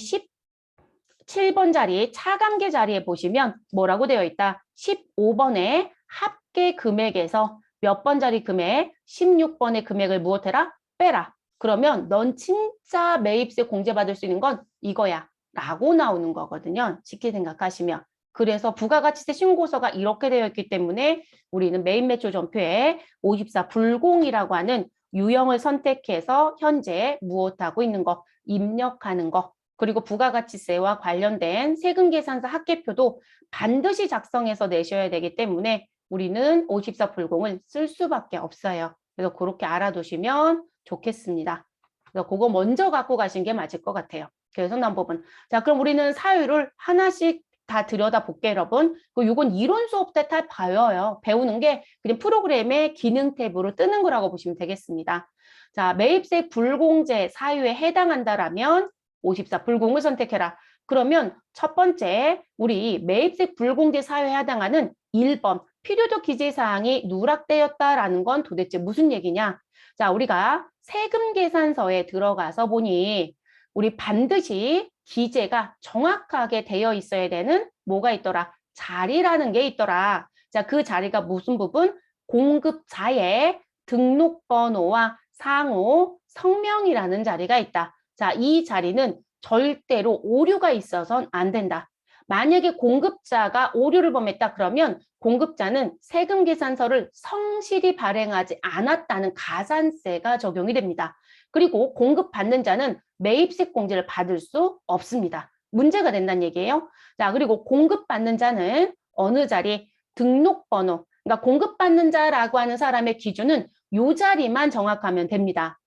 S1: 17번 자리 차감계 자리에 보시면 뭐라고 되어 있다? 15번에 합계 금액에서 몇 번 자리 금액? 16번의 금액을 무엇해라? 빼라. 그러면 넌 진짜 매입세 공제받을 수 있는 건 이거야. 라고 나오는 거거든요. 쉽게 생각하시면. 그래서 부가가치세 신고서가 이렇게 되어 있기 때문에 우리는 매입 매출 전표에 54 불공이라고 하는 유형을 선택해서 현재 무엇하고 있는 거, 입력하는 거, 그리고 부가가치세와 관련된 세금 계산서 합계표도 반드시 작성해서 내셔야 되기 때문에 우리는 54 불공을 쓸 수밖에 없어요. 그래서 그렇게 알아두시면 좋겠습니다. 그래서 그거 먼저 갖고 가신 게 맞을 것 같아요. 그래서 난 부분. 자, 그럼 우리는 사유를 하나씩 다 들여다볼게요, 여러분. 이건 이론 수업 때 다 봐요. 배우는 게 그냥 프로그램의 기능 탭으로 뜨는 거라고 보시면 되겠습니다. 자, 매입세 불공제 사유에 해당한다라면 54 불공을 선택해라. 그러면 첫 번째, 우리 매입세 불공제 사유에 해당하는 1번 필요적 기재사항이 누락되었다라는 건 도대체 무슨 얘기냐? 자, 우리가 세금 계산서에 들어가서 보니 우리 반드시 기재가 정확하게 되어 있어야 되는 뭐가 있더라? 자리라는 게 있더라. 자, 그 자리가 무슨 부분? 공급자의 등록번호와 상호, 성명이라는 자리가 있다. 자, 이 자리는 절대로 오류가 있어서는 안 된다. 만약에 공급자가 오류를 범했다 그러면 공급자는 세금 계산서를 성실히 발행하지 않았다는 가산세가 적용이 됩니다. 그리고 공급받는 자는 매입세 공제를 받을 수 없습니다. 문제가 된다는 얘기예요. 자, 그리고 공급받는 자는 어느 자리? 등록번호. 그러니까 공급받는 자라고 하는 사람의 기준은 이 자리만 정확하면 됩니다.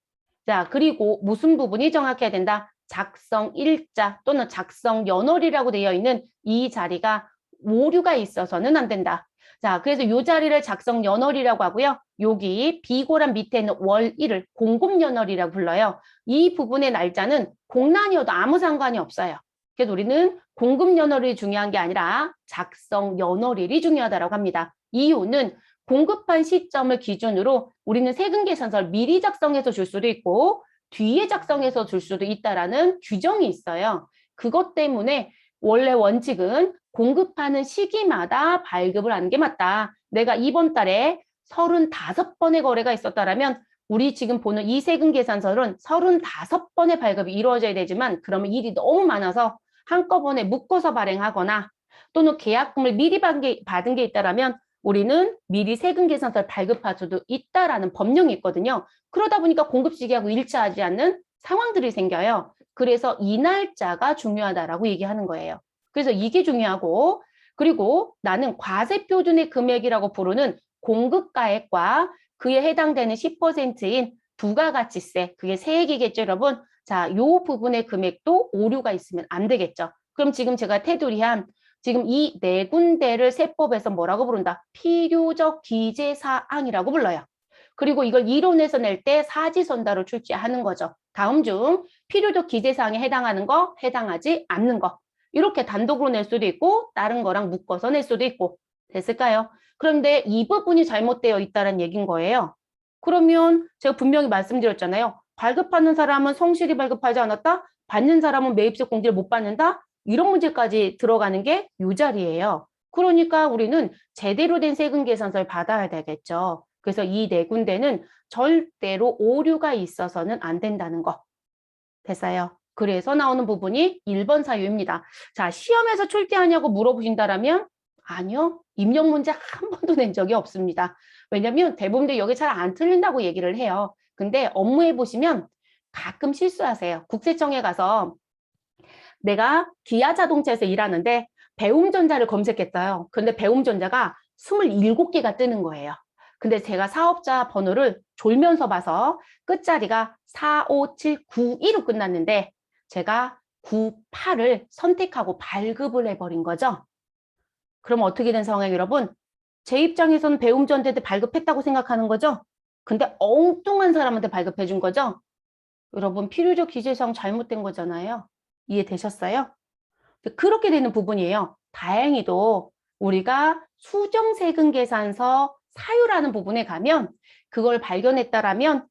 S1: 자, 그리고 무슨 부분이 정확해야 된다? 작성 일자 또는 작성 연월이라고 되어 있는 이 자리가 오류가 있어서는 안 된다. 자, 그래서 이 자리를 작성 연월이라고 하고요. 여기 비고란 밑에 있는 월일을 공급연월이라고 불러요. 이 부분의 날짜는 공란이어도 아무 상관이 없어요. 그래서 우리는 공급연월이 중요한 게 아니라 작성 연월일이 중요하다고 합니다. 이유는 공급한 시점을 기준으로 우리는 세금 계산서를 미리 작성해서 줄 수도 있고 뒤에 작성해서 줄 수도 있다라는 규정이 있어요. 그것 때문에 원래 원칙은 공급하는 시기마다 발급을 하는 게 맞다. 내가 이번 달에 35번의 거래가 있었다라면 우리 지금 보는 이 세금 계산서는 35번의 발급이 이루어져야 되지만 그러면 일이 너무 많아서 한꺼번에 묶어서 발행하거나 또는 계약금을 미리 받은 게 있다라면 우리는 미리 세금 계산서를 발급할 수도 있다라는 법령이 있거든요. 그러다 보니까 공급 시기하고 일치하지 않는 상황들이 생겨요. 그래서 이 날짜가 중요하다라고 얘기하는 거예요. 그래서 이게 중요하고 그리고 나는 과세표준의 금액이라고 부르는 공급가액과 그에 해당되는 10%인 부가가치세, 그게 세액이겠죠, 여러분? 자, 요 부분의 금액도 오류가 있으면 안 되겠죠. 그럼 지금 제가 테두리한 지금 이 네 군데를 세법에서 뭐라고 부른다? 필요적 기재사항이라고 불러요. 그리고 이걸 이론에서 낼 때 사지선다로 출제하는 거죠. 다음 중 필요적 기재사항에 해당하는 거, 해당하지 않는 거. 이렇게 단독으로 낼 수도 있고 다른 거랑 묶어서 낼 수도 있고. 됐을까요? 그런데 이 부분이 잘못되어 있다는 얘기인 거예요. 그러면 제가 분명히 말씀드렸잖아요. 발급하는 사람은 성실히 발급하지 않았다? 받는 사람은 매입세 공제를 못 받는다? 이런 문제까지 들어가는 게 이 자리예요. 그러니까 우리는 제대로 된 세금 계산서를 받아야 되겠죠. 그래서 이 네 군데는 절대로 오류가 있어서는 안 된다는 거. 됐어요. 그래서 나오는 부분이 1번 사유입니다. 자, 시험에서 출제하냐고 물어보신다라면 아니요. 입력 문제 한 번도 낸 적이 없습니다. 왜냐면 대부분들 여기 잘 안 틀린다고 얘기를 해요. 근데 업무해 보시면 가끔 실수하세요. 국세청에 가서 내가 기아 자동차에서 일하는데 배움전자를 검색했어요. 근데 배움전자가 27개가 뜨는 거예요. 근데 제가 사업자 번호를 졸면서 봐서 끝자리가 45792로 끝났는데 제가 98을 선택하고 발급을 해버린 거죠. 그럼 어떻게 된 상황이에요, 여러분? 제 입장에서는 배움전자한테 발급했다고 생각하는 거죠? 근데 엉뚱한 사람한테 발급해 준 거죠? 여러분, 필요적 기재사항 잘못된 거잖아요. 이해되셨어요? 그렇게 되는 부분이에요. 다행히도 우리가 수정세금 계산서 사유라는 부분에 가면 그걸 발견했다라면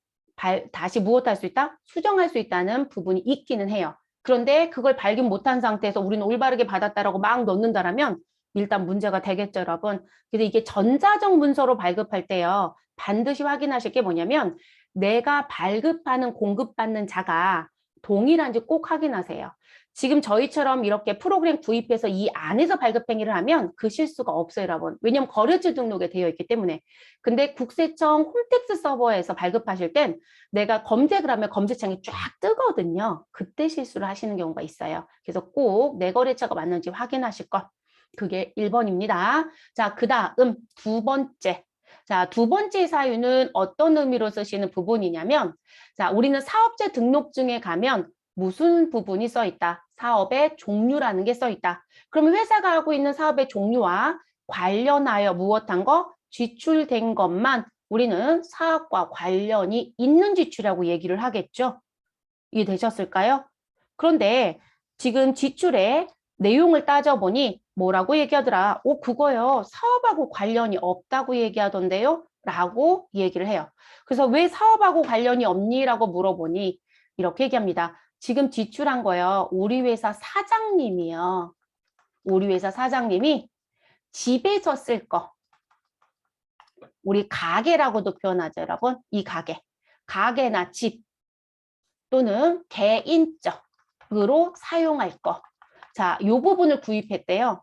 S1: 다시 무엇할 수 있다? 수정할 수 있다는 부분이 있기는 해요. 그런데 그걸 발견 못한 상태에서 우리는 올바르게 받았다라고 막 넣는다라면 일단 문제가 되겠죠, 여러분. 그래서 이게 전자적 문서로 발급할 때요. 반드시 확인하실 게 뭐냐면 내가 발급하는 공급받는 자가 동일한지 꼭 확인하세요. 지금 저희처럼 이렇게 프로그램 구입해서 이 안에서 발급행위를 하면 그 실수가 없어요, 여러분. 왜냐면 거래처 등록에 되어 있기 때문에. 근데 국세청 홈택스 서버에서 발급하실 땐 내가 검색을 하면 검색창이 쫙 뜨거든요. 그때 실수를 하시는 경우가 있어요. 그래서 꼭 내 거래처가 맞는지 확인하실 것. 그게 1번입니다. 자, 그 다음 두 번째. 자, 두 번째 사유는 어떤 의미로 쓰시는 부분이냐면, 자, 우리는 사업자 등록증에 가면 무슨 부분이 써 있다? 사업의 종류라는 게 써 있다. 그러면 회사가 하고 있는 사업의 종류와 관련하여 무엇한 거? 지출된 것만 우리는 사업과 관련이 있는 지출이라고 얘기를 하겠죠. 이해되셨을까요? 그런데 지금 지출의 내용을 따져보니 뭐라고 얘기하더라? 그거요. 사업하고 관련이 없다고 얘기하던데요? 라고 얘기를 해요. 그래서 왜 사업하고 관련이 없니? 라고 물어보니 이렇게 얘기합니다. 지금 지출한 거요. 우리 회사 사장님이요. 우리 회사 사장님이 집에서 쓸 거. 우리 가게라고도 표현하죠, 여러분. 이 가게. 가게나 집 또는 개인적으로 사용할 거. 자, 요 부분을 구입했대요.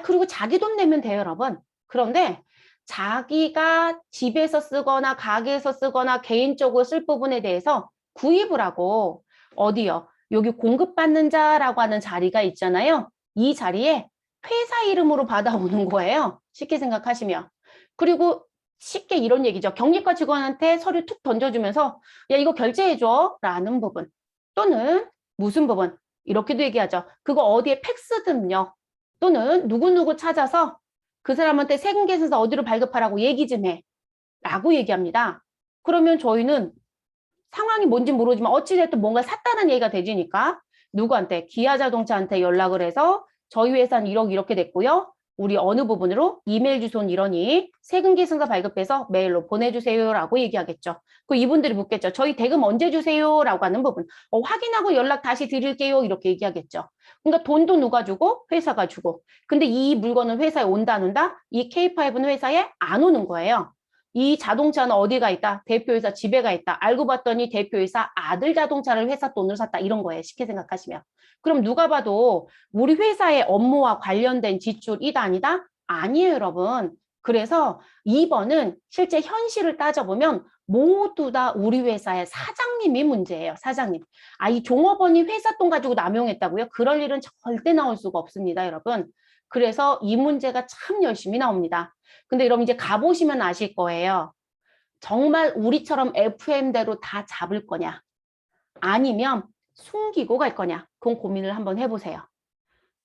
S1: 그리고 자기 돈 내면 돼요, 여러분. 그런데 자기가 집에서 쓰거나 가게에서 쓰거나 개인적으로 쓸 부분에 대해서 구입을 하고 어디요? 여기 공급받는 자라고 하는 자리가 있잖아요. 이 자리에 회사 이름으로 받아오는 거예요. 쉽게 생각하시면. 그리고 쉽게 이런 얘기죠. 경리과 직원한테 서류 툭 던져주면서 야, 이거 결제해줘 라는 부분. 또는 무슨 부분? 이렇게도 얘기하죠. 그거 어디에 팩스 등요. 또는 누구누구 찾아서 그 사람한테 세금 계산서 어디로 발급하라고 얘기 좀 해. 라고 얘기합니다. 그러면 저희는 상황이 뭔지 모르지만 어찌됐든 뭔가 샀다는 얘기가 되지니까 누구한테? 기아자동차한테 연락을 해서 저희 회사는 1억 이렇게 됐고요. 우리 어느 부분으로 이메일 주소는 이러니 세금 계산서 발급해서 메일로 보내주세요라고 얘기하겠죠. 그 이분들이 묻겠죠. 저희 대금 언제 주세요라고 하는 부분. 확인하고 연락 다시 드릴게요. 이렇게 얘기하겠죠. 그러니까 돈도 누가 주고 회사가 주고. 근데 이 물건은 회사에 온다 안 온다? 이 K5는 회사에 안 오는 거예요. 이 자동차는 어디가 있다? 대표이사 집에 가 있다. 알고 봤더니 대표이사 아들 자동차를 회사 돈으로 샀다. 이런 거예요. 쉽게 생각하시면. 그럼 누가 봐도 우리 회사의 업무와 관련된 지출이다 아니다? 아니에요, 여러분. 그래서 2번은 실제 현실을 따져보면 모두 다 우리 회사의 사장님이 문제예요. 사장님. 이 종업원이 회사 돈 가지고 남용했다고요? 그럴 일은 절대 나올 수가 없습니다, 여러분. 그래서 이 문제가 참 열심히 나옵니다. 근데 여러분 이제 가보시면 아실 거예요. 정말 우리처럼 FM대로 다 잡을 거냐? 아니면 숨기고 갈 거냐? 그건 고민을 한번 해보세요.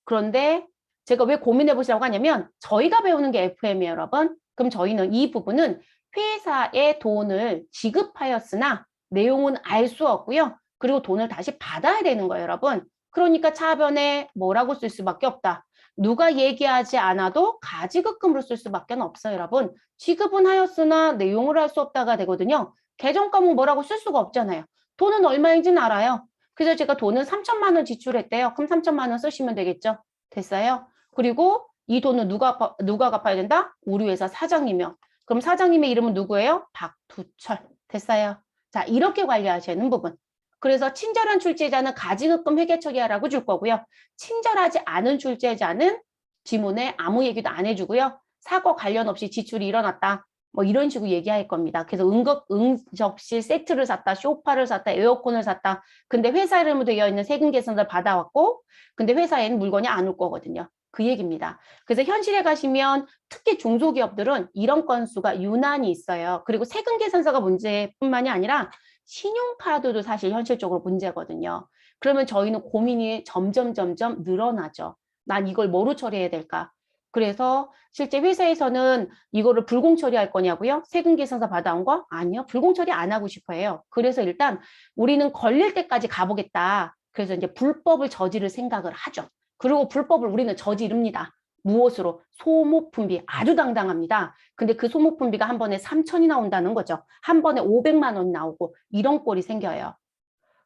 S1: 그런데 제가 왜 고민해 보시라고 하냐면 저희가 배우는 게 FM이에요, 여러분. 그럼 저희는 이 부분은 회사에 돈을 지급하였으나 내용은 알 수 없고요. 그리고 돈을 다시 받아야 되는 거예요, 여러분. 그러니까 차변에 뭐라고 쓸 수밖에 없다. 누가 얘기하지 않아도 가지급금으로 쓸 수밖에 없어요, 여러분. 지급은 하였으나 내용을 알 수 없다가 되거든요. 계정 과목 뭐라고 쓸 수가 없잖아요. 돈은 얼마인지는 알아요. 그래서 제가 돈은 3천만 원 지출했대요. 그럼 3천만 원 쓰시면 되겠죠. 됐어요? 그리고 이 돈은 누가 갚아야 된다? 우리 회사 사장님이요. 그럼 사장님의 이름은 누구예요? 박두철. 됐어요? 자, 이렇게 관리하시는 부분. 그래서 친절한 출제자는 가지급금 회계 처리하라고 줄 거고요. 친절하지 않은 출제자는 지문에 아무 얘기도 안 해주고요. 사고 관련 없이 지출이 일어났다. 뭐 이런 식으로 얘기할 겁니다. 그래서 응접실 세트를 샀다, 소파를 샀다, 에어컨을 샀다. 근데 회사 이름으로 되어 있는 세금 계산서를 받아왔고 근데 회사에는 물건이 안 올 거거든요. 그 얘기입니다. 그래서 현실에 가시면 특히 중소기업들은 이런 건수가 유난히 있어요. 그리고 세금 계산서가 문제뿐만이 아니라 신용카드도 사실 현실적으로 문제거든요. 그러면 저희는 고민이 점점 늘어나죠. 난 이걸 뭐로 처리해야 될까? 그래서 실제 회사에서는 이거를 불공 처리할 거냐고요? 세금 계산서 받아온 거? 아니요. 불공 처리 안 하고 싶어 해요. 그래서 일단 우리는 걸릴 때까지 가보겠다. 그래서 이제 불법을 저지를 생각을 하죠. 그리고 불법을 우리는 저지릅니다. 무엇으로? 소모품비 아주 당당합니다. 근데 그 소모품비가 한 번에 3천이 나온다는 거죠. 한 번에 500만 원이 나오고 이런 꼴이 생겨요.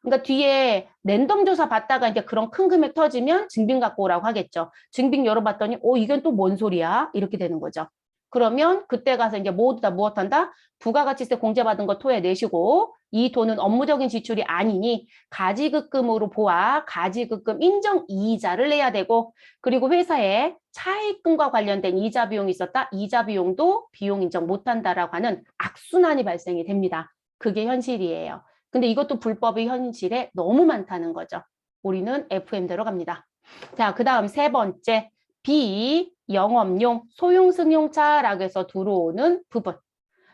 S1: 그러니까 뒤에 랜덤 조사 받다가 이제 그런 큰 금액 터지면 증빙 갖고 오라고 하겠죠. 증빙 열어봤더니 이건 또 뭔 소리야? 이렇게 되는 거죠. 그러면 그때 가서 이제 모두 다 무엇한다? 부가가치세 공제받은 거 토해내시고 이 돈은 업무적인 지출이 아니니 가지급금으로 보아 가지급금 인정 이자를 내야 되고 그리고 회사에 차입금과 관련된 이자 비용이 있었다. 이자 비용도 비용 인정 못한다라고 하는 악순환이 발생이 됩니다. 그게 현실이에요. 근데 이것도 불법의 현실에 너무 많다는 거죠. 우리는 FM대로 갑니다. 자, 그 다음 세 번째 비영업용 소형승용차라고 해서 들어오는 부분.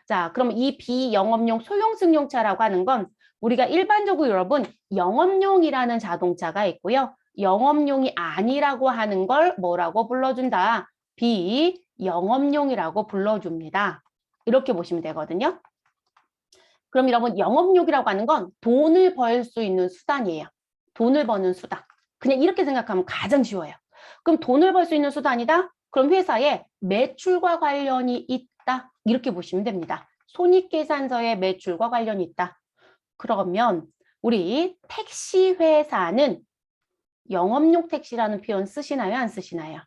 S1: 자, 그럼 이 비영업용 소형승용차라고 하는 건 우리가 일반적으로 여러분 영업용이라는 자동차가 있고요. 영업용이 아니라고 하는 걸 뭐라고 불러준다? 비영업용이라고 불러줍니다. 이렇게 보시면 되거든요. 그럼 여러분 영업용이라고 하는 건 돈을 벌 수 있는 수단이에요. 돈을 버는 수단. 그냥 이렇게 생각하면 가장 쉬워요. 그럼 돈을 벌 수 있는 수단이다? 그럼 회사에 매출과 관련이 있다. 이렇게 보시면 됩니다. 손익계산서에 매출과 관련이 있다. 그러면 우리 택시 회사는 영업용 택시라는 표현 쓰시나요? 안 쓰시나요?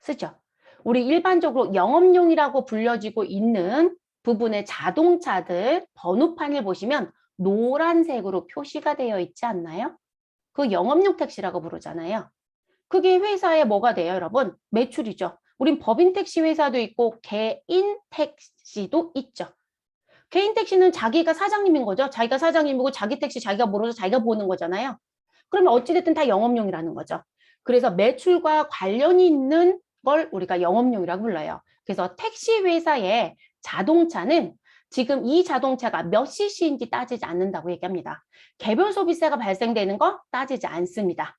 S1: 쓰죠. 우리 일반적으로 영업용이라고 불려지고 있는 부분의 자동차들 번호판을 보시면 노란색으로 표시가 되어 있지 않나요? 그 영업용 택시라고 부르잖아요. 그게 회사에 뭐가 돼요, 여러분? 매출이죠. 우린 법인 택시 회사도 있고 개인 택시도 있죠. 개인 택시는 자기가 사장님인 거죠. 자기가 사장님이고 자기 택시 자기가 몰아서 자기가 보는 거잖아요. 그러면 어찌됐든 다 영업용이라는 거죠. 그래서 매출과 관련이 있는 걸 우리가 영업용이라고 불러요. 그래서 택시 회사의 자동차는 지금 이 자동차가 몇 cc인지 따지지 않는다고 얘기합니다. 개별 소비세가 발생되는 거 따지지 않습니다.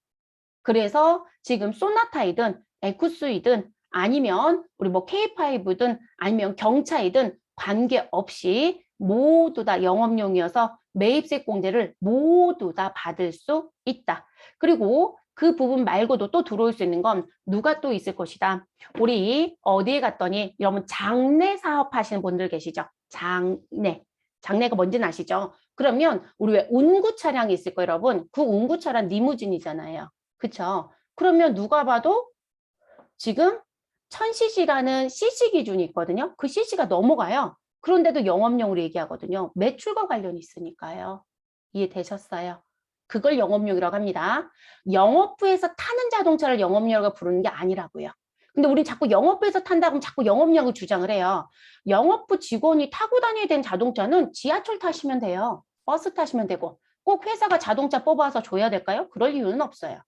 S1: 그래서 지금 소나타이든 에쿠스이든 아니면 우리 뭐 K5든 아니면 경차이든 관계없이 모두 다 영업용이어서 매입세 공제를 모두 다 받을 수 있다. 그리고 그 부분 말고도 또 들어올 수 있는 건 누가 또 있을 것이다. 우리 어디에 갔더니 여러분 장내 사업 하시는 분들 계시죠? 장내. 장내가 뭔지는 아시죠? 그러면 우리 왜 운구 차량이 있을 거예요, 여러분. 그 운구 차량 리무진이잖아요. 그쵸? 그러면 누가 봐도 지금 1000cc라는 cc 기준이 있거든요. 그 cc가 넘어가요. 그런데도 영업용으로 얘기하거든요. 매출과 관련이 있으니까요. 이해되셨어요? 그걸 영업용이라고 합니다. 영업부에서 타는 자동차를 영업용이라고 부르는 게 아니라고요. 근데 우리 자꾸 영업부에서 탄다고 하면 자꾸 영업용을 주장을 해요. 영업부 직원이 타고 다녀야 되는 자동차는 지하철 타시면 돼요. 버스 타시면 되고 꼭 회사가 자동차 뽑아서 줘야 될까요? 그럴 이유는 없어요.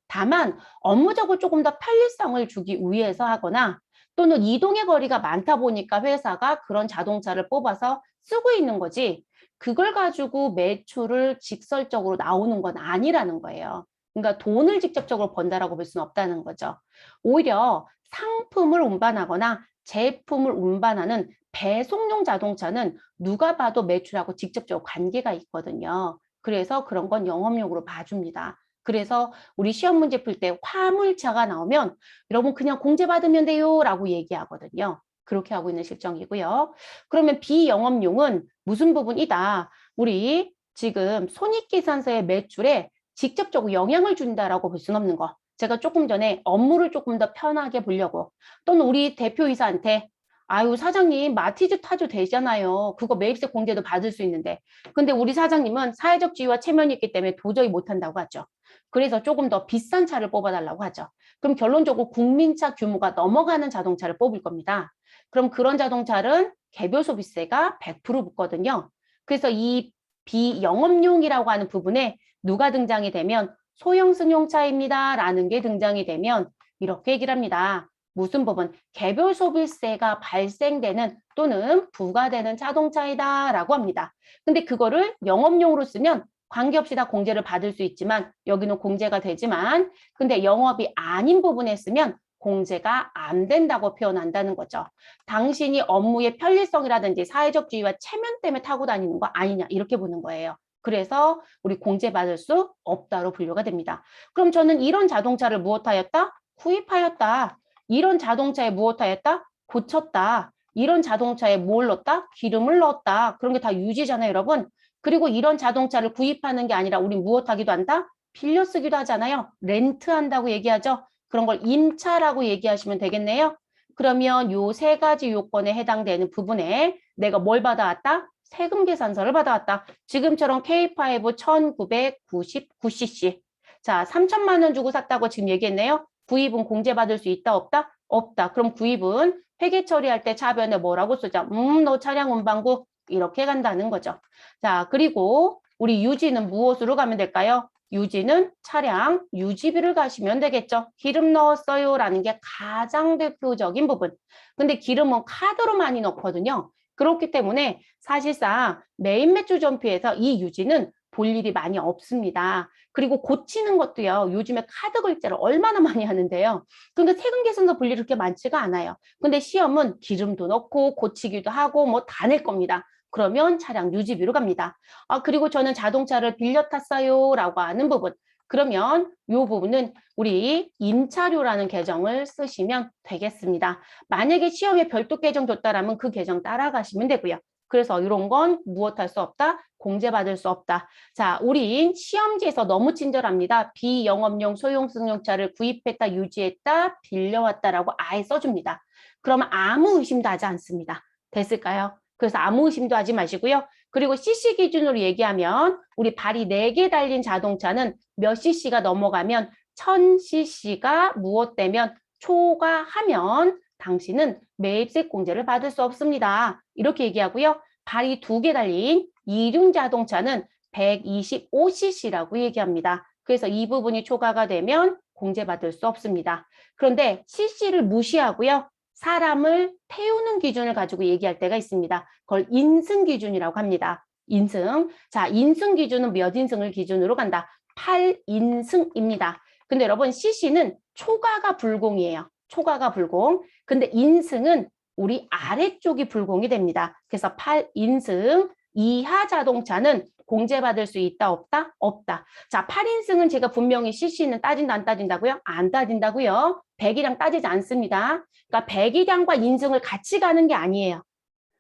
S1: 다만 업무적으로 조금 더 편리성을 주기 위해서 하거나 또는 이동의 거리가 많다 보니까 회사가 그런 자동차를 뽑아서 쓰고 있는 거지 그걸 가지고 매출을 직설적으로 나오는 건 아니라는 거예요. 그러니까 돈을 직접적으로 번다라고 볼 수는 없다는 거죠. 오히려 상품을 운반하거나 제품을 운반하는 배송용 자동차는 누가 봐도 매출하고 직접적으로 관계가 있거든요. 그래서 그런 건 영업용으로 봐줍니다. 그래서 우리 시험 문제 풀 때 화물차가 나오면 여러분 그냥 공제 받으면 돼요 라고 얘기하거든요. 그렇게 하고 있는 실정이고요. 그러면 비영업용은 무슨 부분이다? 우리 지금 손익계산서의 매출에 직접적으로 영향을 준다라고 볼 수는 없는 거. 제가 조금 전에 업무를 조금 더 편하게 보려고 또는 우리 대표이사한테 아유 사장님 마티즈 타도 되잖아요. 그거 매입세 공제도 받을 수 있는데 근데 우리 사장님은 사회적 지위와 체면이 있기 때문에 도저히 못한다고 하죠. 그래서 조금 더 비싼 차를 뽑아달라고 하죠. 그럼 결론적으로 국민차 규모가 넘어가는 자동차를 뽑을 겁니다. 그럼 그런 자동차는 개별 소비세가 100% 붙거든요. 그래서 이 비영업용이라고 하는 부분에 누가 등장이 되면 소형 승용차입니다. 라는 게 등장이 되면 이렇게 얘기를 합니다. 무슨 부분? 개별 소비세가 발생되는 또는 부과되는 자동차이다 라고 합니다. 근데 그거를 영업용으로 쓰면 관계없이 다 공제를 받을 수 있지만 여기는 공제가 되지만 근데 영업이 아닌 부분에 쓰면 공제가 안 된다고 표현한다는 거죠. 당신이 업무의 편리성이라든지 사회적 지위와 체면 때문에 타고 다니는 거 아니냐 이렇게 보는 거예요. 그래서 우리 공제받을 수 없다로 분류가 됩니다. 그럼 저는 이런 자동차를 무엇하였다? 구입하였다. 이런 자동차에 무엇하였다? 고쳤다. 이런 자동차에 뭘 넣었다? 기름을 넣었다. 그런 게 다 유지잖아요, 여러분. 그리고 이런 자동차를 구입하는 게 아니라 우리 무엇하기도 한다? 빌려 쓰기도 하잖아요. 렌트한다고 얘기하죠. 그런 걸 임차라고 얘기하시면 되겠네요. 그러면 요 세 가지 요건에 해당되는 부분에 내가 뭘 받아왔다? 세금 계산서를 받아왔다. 지금처럼 K5 1999cc. 자, 3천만 원 주고 샀다고 지금 얘기했네요. 구입은 공제받을 수 있다, 없다? 없다. 그럼 구입은 회계 처리할 때 차변에 뭐라고 쓰자? 너 차량 운반구 이렇게 간다는 거죠. 자, 그리고 우리 유지는 무엇으로 가면 될까요? 유지는 차량 유지비를 가시면 되겠죠. 기름 넣었어요 라는 게 가장 대표적인 부분. 근데 기름은 카드로 많이 넣거든요. 그렇기 때문에 사실상 메인 매출 전표에서 이 유지는 볼 일이 많이 없습니다. 그리고 고치는 것도요. 요즘에 카드 결제를 얼마나 많이 하는데요. 그러니까 세금 계산서 볼 일이 그렇게 많지가 않아요. 근데 시험은 기름도 넣고 고치기도 하고 뭐 다 낼 겁니다. 그러면 차량 유지비로 갑니다. 아, 그리고 저는 자동차를 빌려 탔어요 라고 하는 부분. 그러면 이 부분은 우리 임차료라는 계정을 쓰시면 되겠습니다. 만약에 시험에 별도 계정 줬다라면 그 계정 따라가시면 되고요. 그래서 이런 건 무엇할 수 없다? 공제받을 수 없다. 자, 우리 시험지에서 너무 친절합니다. 비영업용 소형 승용차를 구입했다, 유지했다, 빌려왔다라고 아예 써줍니다. 그러면 아무 의심도 하지 않습니다. 됐을까요? 그래서 아무 의심도 하지 마시고요. 그리고 cc 기준으로 얘기하면 우리 발이 4개 달린 자동차는 몇 cc가 넘어가면 1000cc가 무엇되면 초과하면 당신은 매입세 공제를 받을 수 없습니다. 이렇게 얘기하고요. 발이 2개 달린 이륜 자동차는 125cc라고 얘기합니다. 그래서 이 부분이 초과가 되면 공제받을 수 없습니다. 그런데 cc를 무시하고요. 사람을 태우는 기준을 가지고 얘기할 때가 있습니다. 그걸 인승 기준이라고 합니다. 인승. 자, 인승 기준은 몇 인승을 기준으로 간다? 8인승입니다. 근데 여러분 cc는 초과가 불공이에요. 초과가 불공. 근데 인승은 우리 아래쪽이 불공이 됩니다. 그래서 8인승 이하 자동차는 공제받을 수 있다, 없다? 없다. 자, 8인승은 제가 분명히 cc는 따진다, 안 따진다고요? 안 따진다고요. 배기량 따지지 않습니다. 그러니까 배기량과 인승을 같이 가는 게 아니에요.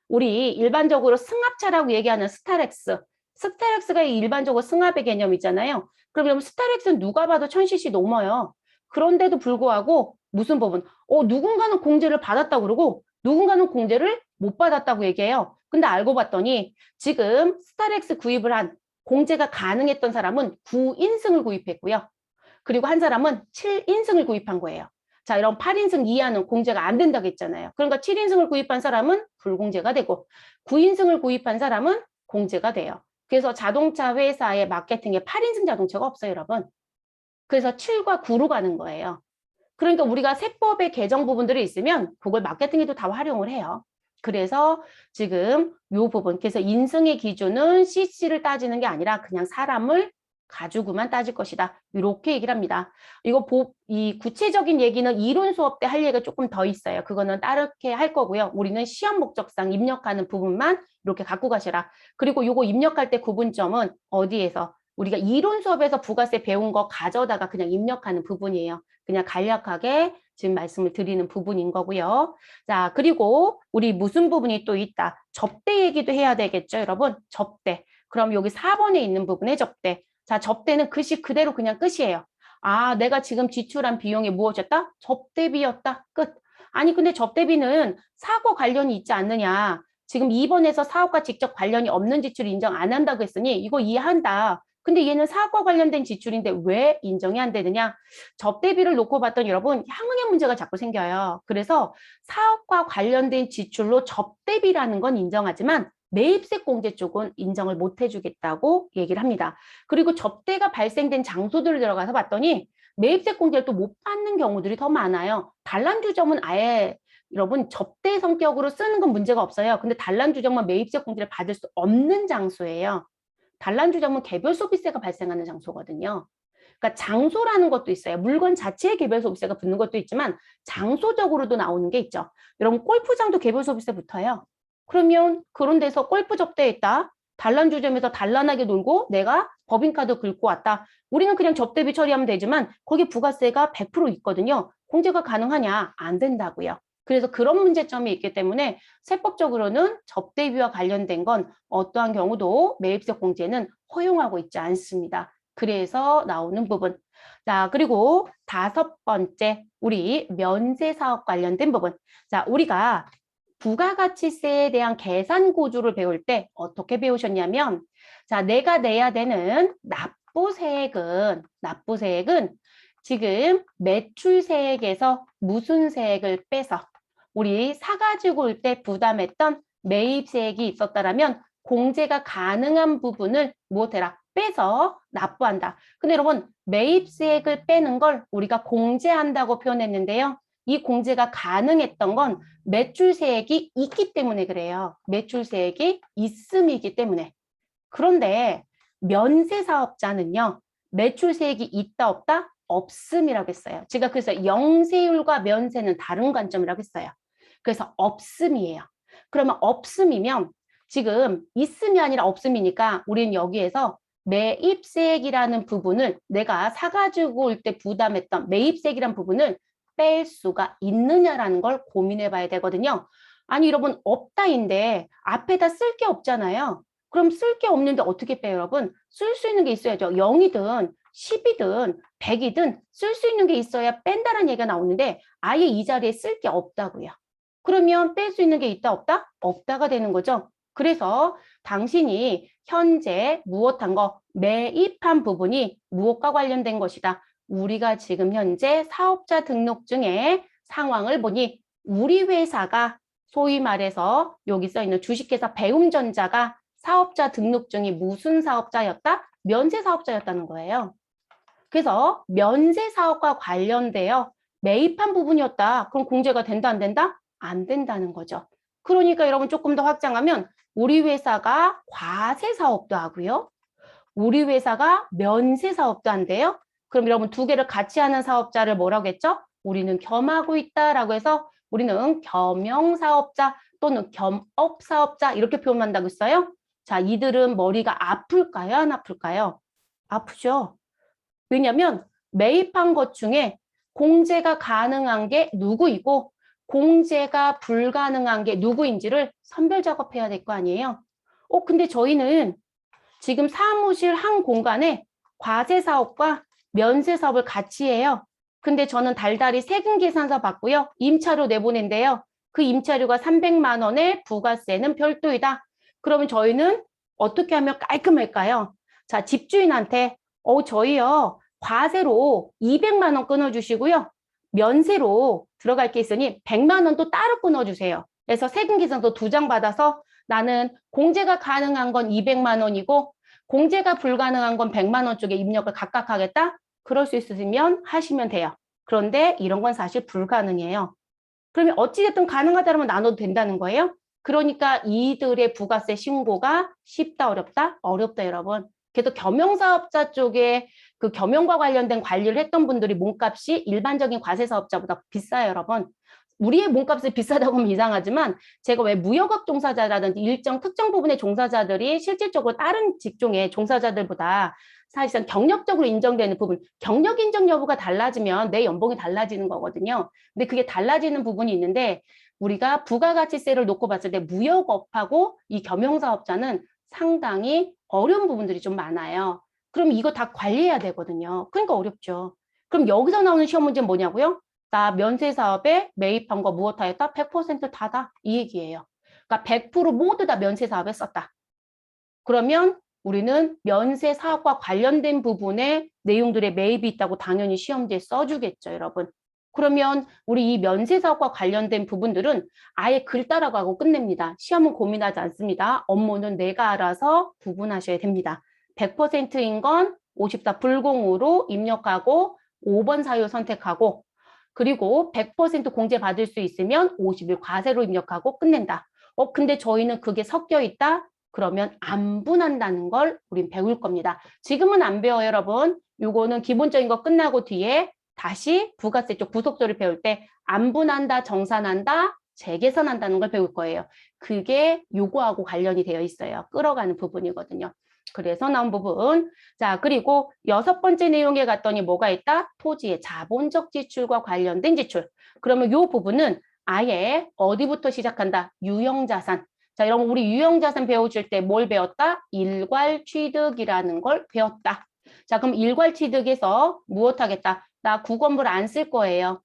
S1: 우리 일반적으로 승합차라고 얘기하는 스타렉스. 스타렉스가 일반적으로 승합의 개념이잖아요. 그럼 스타렉스는 누가 봐도 1000cc 넘어요. 그런데도 불구하고 무슨 법은 누군가는 공제를 받았다고 그러고 누군가는 공제를 못 받았다고 얘기해요. 근데 알고 봤더니 지금 스타렉스 구입을 한 공제가 가능했던 사람은 9인승을 구입했고요. 그리고 한 사람은 7인승을 구입한 거예요. 자, 이런 8인승 이하는 공제가 안 된다고 했잖아요. 그러니까 7인승을 구입한 사람은 불공제가 되고 9인승을 구입한 사람은 공제가 돼요. 그래서 자동차 회사의 마케팅에 8인승 자동차가 없어요, 여러분. 그래서 7과 9로 가는 거예요. 그러니까 우리가 세법의 개정 부분들이 있으면 그걸 마케팅에도 다 활용을 해요. 그래서 지금 이 부분, 그래서 인승의 기준은 cc를 따지는 게 아니라 그냥 사람을 가지고만 따질 것이다. 이렇게 얘기를 합니다. 이 구체적인 얘기는 이론 수업 때 할 얘기가 조금 더 있어요. 그거는 따르게 할 거고요. 우리는 시험 목적상 입력하는 부분만 이렇게 갖고 가시라. 그리고 이거 입력할 때 구분점은 어디에서? 우리가 이론 수업에서 부가세 배운 거 가져다가 그냥 입력하는 부분이에요. 그냥 간략하게 지금 말씀을 드리는 부분인 거고요. 자, 그리고 우리 무슨 부분이 또 있다. 접대 얘기도 해야 되겠죠, 여러분? 접대. 그럼 여기 4번에 있는 부분의 접대. 자, 접대는 글씨 그대로 그냥 끝이에요. 아, 내가 지금 지출한 비용이 무엇이었다? 접대비였다. 끝. 아니, 근데 접대비는 사고 관련이 있지 않느냐. 지금 2번에서 사업과 직접 관련이 없는 지출 인정 안 한다고 했으니 이거 이해한다. 근데 얘는 사업과 관련된 지출인데 왜 인정이 안 되느냐? 접대비를 놓고 봤더니 여러분 향응의 문제가 자꾸 생겨요. 그래서 사업과 관련된 지출로 접대비라는 건 인정하지만 매입세 공제 쪽은 인정을 못 해주겠다고 얘기를 합니다. 그리고 접대가 발생된 장소들을 들어가서 봤더니 매입세 공제를 또 못 받는 경우들이 더 많아요. 단란주점은 아예 여러분 접대 성격으로 쓰는 건 문제가 없어요. 근데 단란주점은 매입세 공제를 받을 수 없는 장소예요. 단란주점은 개별 소비세가 발생하는 장소거든요. 그러니까 장소라는 것도 있어요. 물건 자체에 개별 소비세가 붙는 것도 있지만 장소적으로도 나오는 게 있죠. 여러분 골프장도 개별 소비세 붙어요. 그러면 그런 데서 골프 접대했다. 단란주점에서 단란하게 놀고 내가 법인카드 긁고 왔다. 우리는 그냥 접대비 처리하면 되지만 거기 부가세가 100% 있거든요. 공제가 가능하냐? 안 된다고요. 그래서 그런 문제점이 있기 때문에 세법적으로는 접대비와 관련된 건 어떠한 경우도 매입세 공제는 허용하고 있지 않습니다. 그래서 나오는 부분. 자, 그리고 5번째, 우리 면세사업 관련된 부분. 자, 우리가 부가가치세에 대한 계산 구조를 배울 때 어떻게 배우셨냐면, 자, 내가 내야 되는 납부세액은 지금 매출세액에서 무슨 세액을 빼서 우리 사가지고 올 때 부담했던 매입세액이 있었다라면 공제가 가능한 부분을 무엇해라? 빼서 납부한다. 근데 여러분 매입세액을 빼는 걸 우리가 공제한다고 표현했는데요. 이 공제가 가능했던 건 매출세액이 있기 때문에 그래요. 매출세액이 있음이기 때문에. 그런데 면세사업자는요. 매출세액이 있다 없다? 없음이라고 했어요. 제가 그래서 영세율과 면세는 다른 관점이라고 했어요. 그래서 없음이에요. 그러면 없음이면 지금 있음이 아니라 없음이니까 우리는 여기에서 매입세액이라는 부분을 내가 사가지고 올 때 부담했던 매입세액이라는 부분을 뺄 수가 있느냐라는 걸 고민해 봐야 되거든요. 아니 여러분 없다인데 앞에다 쓸 게 없잖아요. 그럼 쓸 게 없는데 어떻게 빼요 여러분? 쓸 수 있는 게 있어야죠. 0이든 10이든 100이든 쓸 수 있는 게 있어야 뺀다는 얘기가 나오는데 아예 이 자리에 쓸 게 없다고요. 그러면 뺄 수 있는 게 있다 없다? 없다가 되는 거죠. 그래서 당신이 현재 무엇한 거 매입한 부분이 무엇과 관련된 것이다. 우리가 지금 현재 사업자 등록증의 상황을 보니 우리 회사가 소위 말해서 여기 써 있는 주식회사 배움전자가 사업자 등록증이 무슨 사업자였다? 면세 사업자였다는 거예요. 그래서 면세 사업과 관련되어 매입한 부분이었다. 그럼 공제가 된다 안 된다? 안 된다는 거죠. 그러니까 여러분 조금 더 확장하면 우리 회사가 과세 사업도 하고요. 우리 회사가 면세 사업도 한대요. 그럼 여러분 두 개를 같이 하는 사업자를 뭐라고 했죠? 우리는 겸하고 있다라고 해서 우리는 겸용사업자 또는 겸업사업자 이렇게 표현한다고 했어요. 자, 이들은 머리가 아플까요? 안 아플까요? 아프죠. 왜냐하면 매입한 것 중에 공제가 가능한 게 누구이고 공제가 불가능한 게 누구인지를 선별 작업해야 될 거 아니에요. 근데 저희는 지금 사무실 한 공간에 과세 사업과 면세 사업을 같이 해요. 근데 저는 달달이 세금 계산서 받고요. 임차료 내보낸대요. 그 임차료가 300만 원에 부가세는 별도이다. 그러면 저희는 어떻게 하면 깔끔할까요? 자, 집주인한테 저희요. 과세로 200만 원 끊어주시고요. 면세로 들어갈 게 있으니 100만 원 또 따로 끊어주세요. 그래서 세금 계산서 2장 받아서 나는 공제가 가능한 건 200만 원이고 공제가 불가능한 건 100만 원 쪽에 입력을 각각 하겠다? 그럴 수 있으면 하시면 돼요. 그런데 이런 건 사실 불가능해요. 그러면 어찌됐든 가능하다면 나눠도 된다는 거예요. 그러니까 이들의 부가세 신고가 쉽다 어렵다? 어렵다 여러분. 그래서 겸용사업자 쪽에 그 겸용과 관련된 관리를 했던 분들이 몸값이 일반적인 과세사업자보다 비싸요 여러분. 우리의 몸값이 비싸다고 하면 이상하지만 제가 왜 무역업 종사자라든지 일정 특정 부분의 종사자들이 실질적으로 다른 직종의 종사자들보다 사실상 경력적으로 인정되는 부분, 경력 인정 여부가 달라지면 내 연봉이 달라지는 거거든요. 근데 그게 달라지는 부분이 있는데 우리가 부가가치세를 놓고 봤을 때 무역업하고 이 겸용사업자는 상당히 어려운 부분들이 좀 많아요. 그럼 이거 다 관리해야 되거든요. 그러니까 어렵죠. 그럼 여기서 나오는 시험 문제는 뭐냐고요? 나 면세 사업에 매입한 거 무엇하였다? 100% 다다. 이 얘기예요. 그러니까 100% 모두 다 면세 사업에 썼다. 그러면 우리는 면세 사업과 관련된 부분에 내용들의 매입이 있다고 당연히 시험지에 써주겠죠, 여러분. 그러면 우리 이 면세 사업과 관련된 부분들은 아예 글 따라가고 끝냅니다. 시험은 고민하지 않습니다. 업무는 내가 알아서 구분하셔야 됩니다. 100%인 건 54 불공으로 입력하고 5번 사유 선택하고 그리고 100% 공제 받을 수 있으면 50일 과세로 입력하고 끝낸다. 근데 저희는 그게 섞여 있다? 그러면 안 분한다는 걸 우린 배울 겁니다. 지금은 안 배워요, 여러분. 요거는 기본적인 거 끝나고 뒤에 다시 부가세 쪽 부속조를 배울 때 안 분한다, 정산한다, 재계산한다는 걸 배울 거예요. 그게 요거하고 관련이 되어 있어요. 끌어가는 부분이거든요. 그래서 나온 부분. 자, 그리고 6번째 내용에 갔더니 뭐가 있다? 토지의 자본적 지출과 관련된 지출. 그러면 요 부분은 아예 어디부터 시작한다? 유형자산. 자, 여러분 우리 유형자산 배우실 때 뭘 배웠다? 일괄취득이라는 걸 배웠다. 자, 그럼 일괄취득에서 무엇 하겠다? 나 구건물 안 쓸 거예요.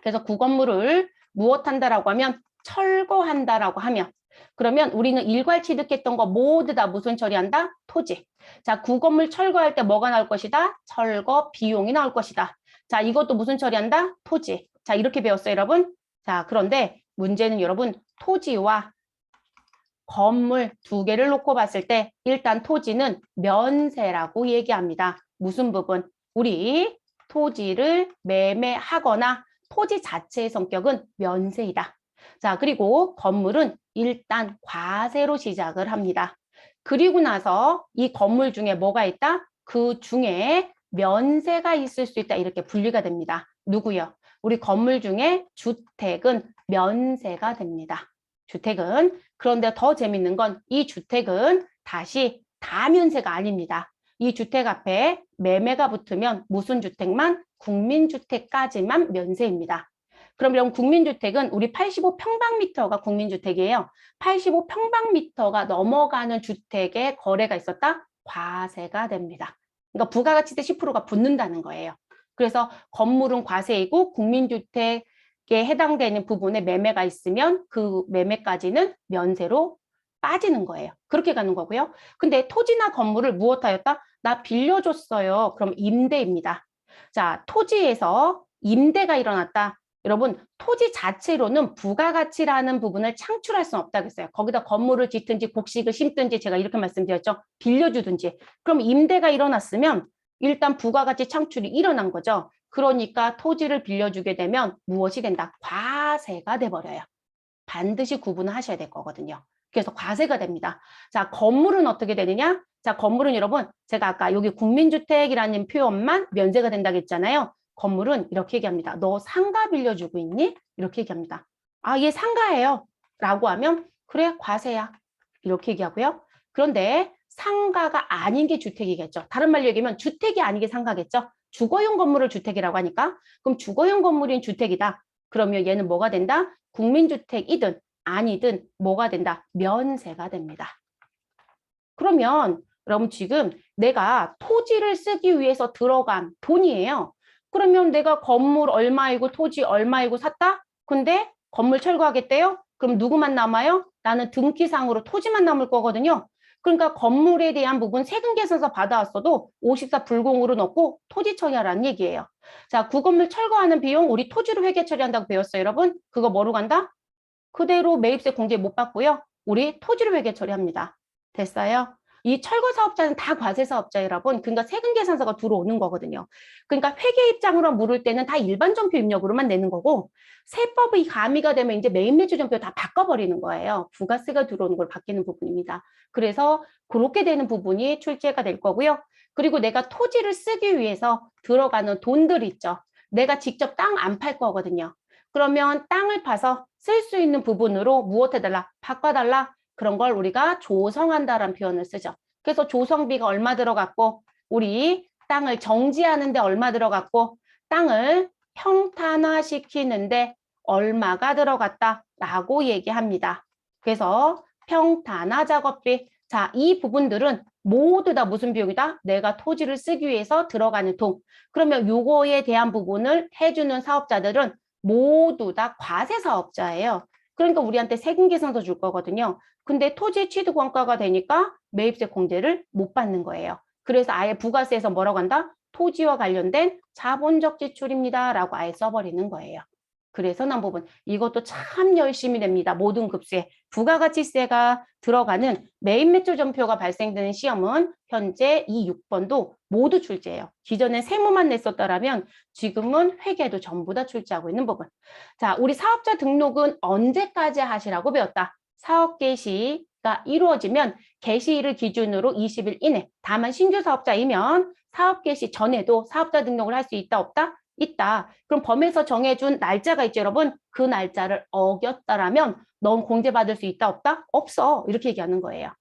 S1: 그래서 구건물을 무엇 한다라고 하면 철거한다라고 하면 그러면 우리는 일괄취득했던 거 모두 다 무슨 처리한다? 토지. 자, 구건물 철거할 때 뭐가 나올 것이다? 철거 비용이 나올 것이다. 자, 이것도 무슨 처리한다? 토지. 자, 이렇게 배웠어요, 여러분. 자, 그런데 문제는 여러분 토지와 건물 두 개를 놓고 봤을 때 일단 토지는 면세라고 얘기합니다. 무슨 부분? 우리 토지를 매매하거나 토지 자체의 성격은 면세이다. 자, 그리고 건물은 일단 과세로 시작을 합니다. 그리고 나서 이 건물 중에 뭐가 있다? 그 중에 면세가 있을 수 있다. 이렇게 분리가 됩니다. 누구요? 우리 건물 중에 주택은 면세가 됩니다. 주택은. 그런데 더 재밌는 건 이 주택은 다시 다 면세가 아닙니다. 이 주택 앞에 매매가 붙으면 무슨 주택만? 국민주택까지만 면세입니다. 그럼 이런 국민주택은 우리 85평방미터가 국민주택이에요. 85평방미터가 넘어가는 주택에 거래가 있었다? 과세가 됩니다. 그러니까 부가가치세 10%가 붙는다는 거예요. 그래서 건물은 과세이고 국민주택에 해당되는 부분에 매매가 있으면 그 매매까지는 면세로 빠지는 거예요. 그렇게 가는 거고요. 근데 토지나 건물을 무엇하였다? 나 빌려줬어요. 그럼 임대입니다. 자, 토지에서 임대가 일어났다. 여러분, 토지 자체로는 부가가치라는 부분을 창출할 수는 없다고 했어요. 거기다 건물을 짓든지 곡식을 심든지 제가 이렇게 말씀드렸죠. 빌려주든지. 그럼 임대가 일어났으면 일단 부가가치 창출이 일어난 거죠. 그러니까 토지를 빌려주게 되면 무엇이 된다? 과세가 돼버려요. 반드시 구분을 하셔야 될 거거든요. 그래서 과세가 됩니다. 자, 건물은 어떻게 되느냐? 자, 건물은 여러분, 제가 아까 여기 국민주택이라는 표현만 면세가 된다고 했잖아요. 건물은 이렇게 얘기합니다. 너 상가 빌려주고 있니? 이렇게 얘기합니다. 아, 얘 상가예요. 라고 하면 그래, 과세야. 이렇게 얘기하고요. 그런데 상가가 아닌 게 주택이겠죠. 다른 말로 얘기하면 주택이 아닌 게 상가겠죠. 주거용 건물을 주택이라고 하니까 그럼 주거용 건물인 주택이다. 그러면 얘는 뭐가 된다? 국민주택이든 아니든 뭐가 된다? 면세가 됩니다. 그러면 여러분 지금 내가 토지를 쓰기 위해서 들어간 돈이에요. 그러면 내가 건물 얼마이고 토지 얼마이고 샀다? 근데 건물 철거하겠대요? 그럼 누구만 남아요? 나는 등기상으로 토지만 남을 거거든요. 그러니까 건물에 대한 부분 세금 계산서 받아왔어도 54 불공으로 넣고 토지 처리하라는 얘기예요. 자, 구건물 철거하는 비용 우리 토지로 회계 처리한다고 배웠어요, 여러분? 그거 뭐로 간다? 그대로 매입세 공제 못 받고요. 우리 토지로 회계 처리합니다. 됐어요? 이 철거 사업자는 다 과세 사업자 여러분. 그러니까 세금 계산서가 들어오는 거거든요. 그러니까 회계 입장으로 물을 때는 다 일반 전표 입력으로만 내는 거고 세법이 가미가 되면 이제 매입 매출 전표 다 바꿔버리는 거예요. 부가세가 들어오는 걸 바뀌는 부분입니다. 그래서 그렇게 되는 부분이 출제가 될 거고요. 그리고 내가 토지를 쓰기 위해서 들어가는 돈들 있죠. 내가 직접 땅 안 팔 거거든요. 그러면 땅을 파서 쓸 수 있는 부분으로 무엇 해달라? 바꿔달라? 그런 걸 우리가 조성한다라는 표현을 쓰죠. 그래서 조성비가 얼마 들어갔고 우리 땅을 정지하는데 얼마 들어갔고 땅을 평탄화시키는데 얼마가 들어갔다라고 얘기합니다. 그래서 평탄화 작업비. 자, 이 부분들은 모두 다 무슨 비용이다? 내가 토지를 쓰기 위해서 들어가는 돈. 그러면 요거에 대한 부분을 해주는 사업자들은 모두 다 과세 사업자예요. 그러니까 우리한테 세금 계산서 줄 거거든요. 근데 토지 취득 원가가 되니까 매입세 공제를 못 받는 거예요. 그래서 아예 부가세에서 뭐라고 한다? 토지와 관련된 자본적 지출입니다. 라고 아예 써버리는 거예요. 그래서 난 부분 이것도 참 열심히 냅니다. 모든 급수에 부가가치세가 들어가는 매입 매출 전표가 발생되는 시험은 현재 이 6번도 모두 출제해요. 기존에 세무만 냈었더라면 지금은 회계도 전부 다 출제하고 있는 부분. 자, 우리 사업자 등록은 언제까지 하시라고 배웠다? 사업 개시가 이루어지면 개시일을 기준으로 20일 이내. 다만 신규 사업자이면 사업 개시 전에도 사업자 등록을 할 수 있다 없다? 있다. 그럼 범에서 정해준 날짜가 있죠, 여러분. 그 날짜를 어겼다라면 넌 공제받을 수 있다 없다? 없어. 이렇게 얘기하는 거예요.